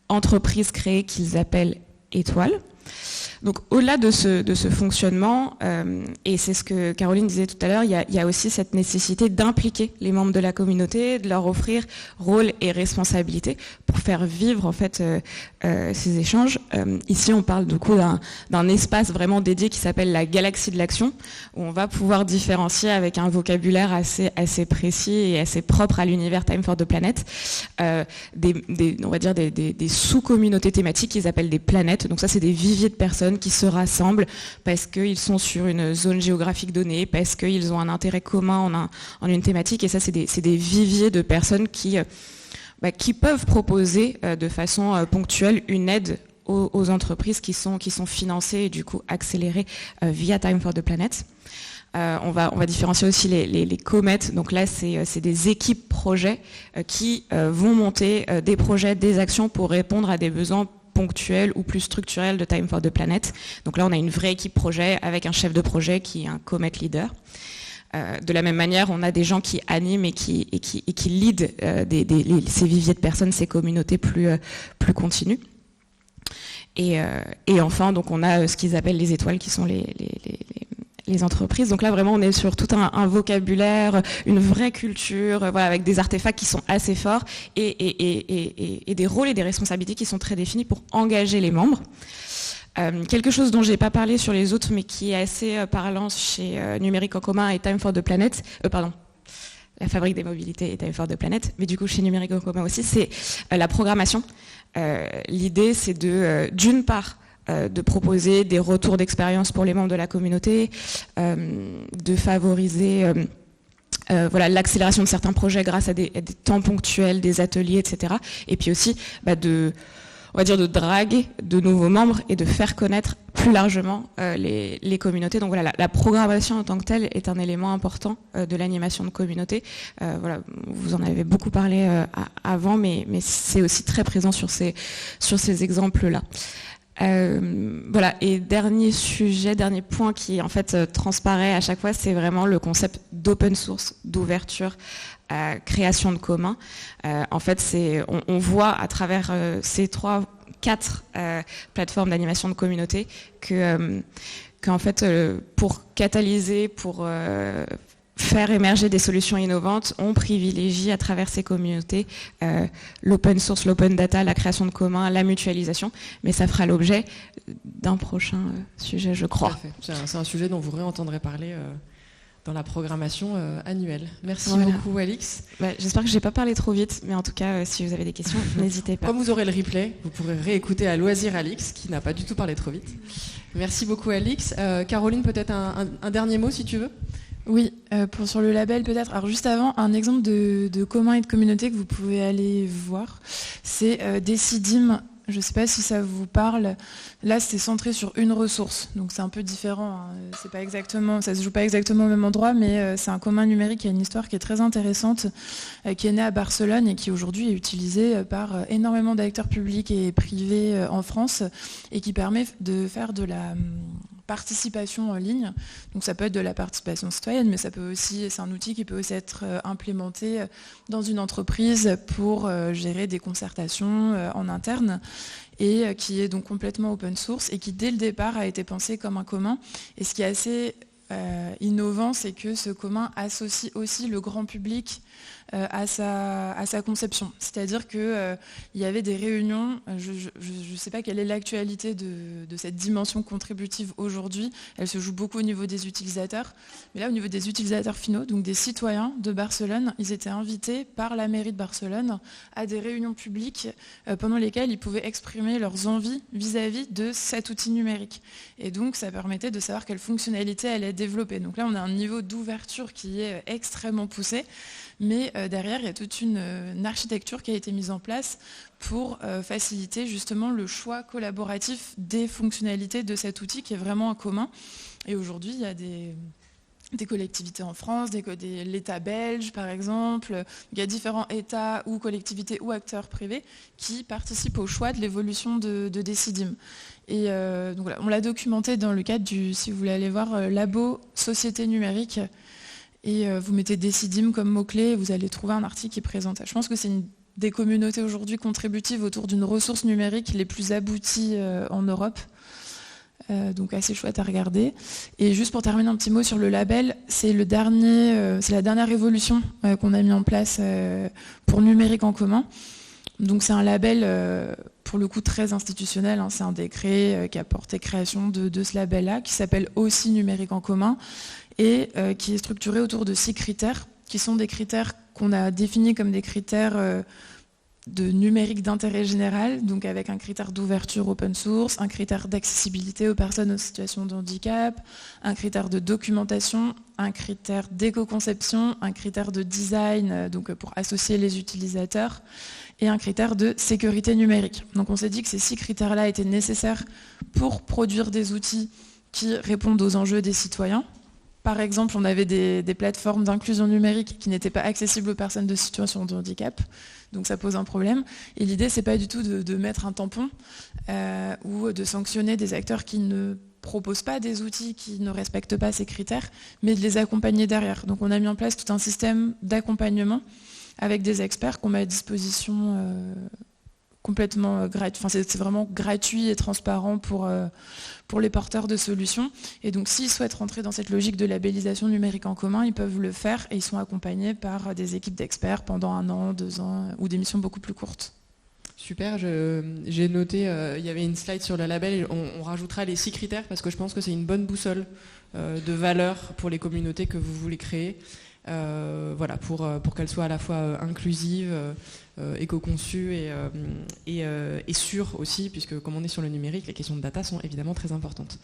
entreprises créées qu'ils appellent étoiles. Donc au-delà de ce fonctionnement, et c'est ce que Caroline disait tout à l'heure, il y a aussi cette nécessité d'impliquer les membres de la communauté, de leur offrir rôle et responsabilité pour faire vivre en fait ces échanges. Ici on parle du coup d'un espace vraiment dédié qui s'appelle la galaxie de l'action, où on va pouvoir différencier avec un vocabulaire assez précis et assez propre à l'univers Time for the Planet, on va dire des sous-communautés thématiques qu'ils appellent des planètes. Donc ça c'est des viviers de personnes qui se rassemblent parce qu'ils sont sur une zone géographique donnée, parce qu'ils ont un intérêt commun en une thématique, et ça c'est des viviers de personnes qui peuvent proposer de façon ponctuelle une aide aux entreprises qui sont financées et du coup accélérées via Time for the Planet. On va différencier aussi les comètes. Donc là, c'est des équipes projets qui vont monter des projets, des actions pour répondre à des besoins ponctuels ou plus structurels de Time for the Planet. Donc là, on a une vraie équipe projet avec un chef de projet qui est un comet leader. De la même manière, on a des gens qui animent et qui lead ces viviers de personnes, ces communautés plus continues. Et enfin, donc on a ce qu'ils appellent les étoiles, qui sont les entreprises. Donc là, vraiment, on est sur tout un vocabulaire, une vraie culture, voilà, avec des artefacts qui sont assez forts et des rôles et des responsabilités qui sont très définis pour engager les membres. Quelque chose dont j'ai pas parlé sur les autres, mais qui est assez parlant chez Numérique en commun et Time for the Planet, la Fabrique des mobilités et Time for the Planet, mais du coup chez Numérique en commun aussi, c'est la programmation. L'idée, c'est d'une part, de proposer des retours d'expérience pour les membres de la communauté, de favoriser l'accélération de certains projets grâce à des temps ponctuels, des ateliers, etc. Et puis aussi de draguer de nouveaux membres et de faire connaître plus largement les communautés. Donc voilà, la programmation en tant que telle est un élément important de l'animation de communauté. Vous en avez beaucoup parlé avant, mais c'est aussi très présent sur ces exemples-là. Et dernier point qui en fait transparaît à chaque fois, c'est vraiment le concept d'open source, d'ouverture, création de commun. En fait, on voit à travers ces 3-4 plateformes d'animation de communauté qu'en fait, pour catalyser, pour faire émerger des solutions innovantes, on privilégie à travers ces communautés l'open source, l'open data, la création de communs, la mutualisation, mais ça fera l'objet d'un prochain sujet, je crois. C'est un sujet dont vous réentendrez parler dans la programmation annuelle. Merci beaucoup, Alix. J'espère que je n'ai pas parlé trop vite, mais en tout cas, si vous avez des questions, n'hésitez pas. Comme vous aurez le replay, vous pourrez réécouter à loisir Alix, qui n'a pas du tout parlé trop vite. Merci beaucoup, Alix. Caroline, peut-être un dernier mot, si tu veux. Oui, sur le label peut-être. Alors juste avant, un exemple de commun et de communauté que vous pouvez aller voir, c'est Decidim. Je ne sais pas si ça vous parle. Là, c'est centré sur une ressource, donc c'est un peu différent. C'est pas exactement, ça se joue pas exactement au même endroit, mais c'est un commun numérique qui a une histoire qui est très intéressante, qui est né à Barcelone et qui aujourd'hui est utilisé par énormément d'acteurs publics et privés en France et qui permet de faire de la participation en ligne. Donc ça peut être de la participation citoyenne, mais c'est un outil qui peut aussi être implémenté dans une entreprise pour gérer des concertations en interne et qui est donc complètement open source et qui dès le départ a été pensé comme un commun. Et ce qui est assez innovant, c'est que ce commun associe aussi le grand public à sa conception. C'est-à-dire qu'il y avait des réunions, je ne sais pas quelle est l'actualité de cette dimension contributive aujourd'hui, elle se joue beaucoup au niveau des utilisateurs, mais là au niveau des utilisateurs finaux, donc des citoyens de Barcelone, ils étaient invités par la mairie de Barcelone à des réunions publiques pendant lesquelles ils pouvaient exprimer leurs envies vis-à-vis de cet outil numérique. Et donc ça permettait de savoir quelles fonctionnalités elle est développée. Donc là on a un niveau d'ouverture qui est extrêmement poussé, mais derrière, il y a toute une architecture qui a été mise en place pour faciliter justement le choix collaboratif des fonctionnalités de cet outil qui est vraiment un commun. Et aujourd'hui, il y a des collectivités en France, l'État belge par exemple. Il y a différents États ou collectivités ou acteurs privés qui participent au choix de l'évolution de Decidim. Et donc voilà, on l'a documenté dans le cadre du, si vous voulez aller voir, Labo Société Numérique. Et vous mettez Decidim comme mot-clé et vous allez trouver un article qui présente ça. Je pense que c'est une des communautés aujourd'hui contributives autour d'une ressource numérique les plus abouties en Europe. Donc assez chouette à regarder. Et juste pour terminer un petit mot sur le label, c'est la dernière évolution qu'on a mis en place pour Numérique en commun. Donc c'est un label pour le coup très institutionnel, hein. C'est un décret qui a porté création de ce label-là, qui s'appelle aussi Numérique en commun, et qui est structuré autour de 6 critères, qui sont des critères qu'on a définis comme des critères de numérique d'intérêt général, donc avec un critère d'ouverture open source, un critère d'accessibilité aux personnes en situation de handicap, un critère de documentation, un critère d'éco-conception, un critère de design, donc pour associer les utilisateurs, et un critère de sécurité numérique. Donc on s'est dit que ces 6 critères-là étaient nécessaires pour produire des outils qui répondent aux enjeux des citoyens. Par exemple, on avait des plateformes d'inclusion numérique qui n'étaient pas accessibles aux personnes de situation de handicap, donc ça pose un problème. Et l'idée, c'est pas du tout de mettre un tampon ou de sanctionner des acteurs qui ne proposent pas des outils qui ne respectent pas ces critères, mais de les accompagner derrière. Donc on a mis en place tout un système d'accompagnement avec des experts qu'on met à disposition complètement gratuit. Enfin, c'est vraiment gratuit et transparent pour les porteurs de solutions. Et donc s'ils souhaitent rentrer dans cette logique de labellisation numérique en commun, ils peuvent le faire et ils sont accompagnés par des équipes d'experts pendant 1 an, 2 ans ou des missions beaucoup plus courtes. Super, j'ai noté, il y avait une slide sur le label, et on rajoutera les 6 critères parce que je pense que c'est une bonne boussole de valeur pour les communautés que vous voulez créer. Voilà, pour qu'elles soient à la fois inclusives, éco-conçues et sûres aussi, puisque comme on est sur le numérique, les questions de data sont évidemment très importantes.